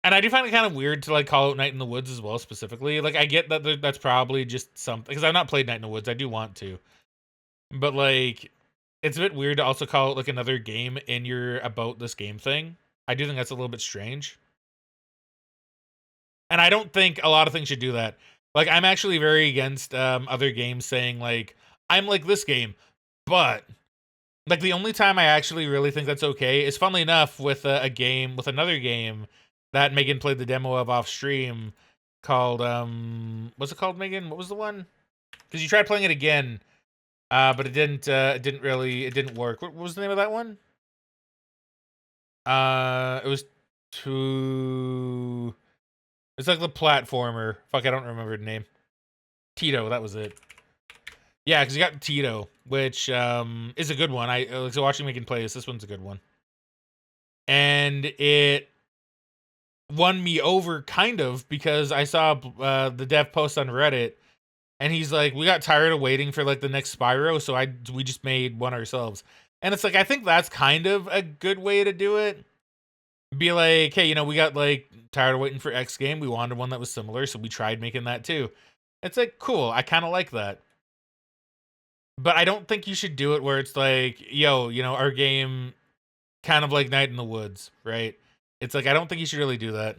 And I do find it kind of weird to like call out Night in the Woods as well, specifically. Like, I get that that's probably just something because I've not played Night in the Woods. I do want to, but like, it's a bit weird to also call it like another game in your about this game thing. I do think that's a little bit strange. And I don't think a lot of things should do that. Like, I'm actually very against other games saying like, I'm like this game, but like the only time I actually really think that's okay is, funnily enough, with a game with another game that Megan played the demo of off stream called what's it called, Megan? What was the one? Because you tried playing it again, but it didn't work. What was the name of that one? It was too. It's like the platformer. Fuck, I don't remember the name. Tito, that was it. Yeah, because you got Tito, which is a good one. I like watching Megan play this. This one's a good one, and it won me over kind of because I saw the dev post on Reddit, and he's like, "We got tired of waiting for like the next Spyro, so we just made one ourselves." And it's like, I think that's kind of a good way to do it. Be like, hey, we got like tired of waiting for X game. We wanted one that was similar, so we tried making that too. It's like, cool. I kind of like that. But I don't think you should do it where it's like, yo, our game kind of like Night in the Woods, right? It's like, I don't think you should really do that.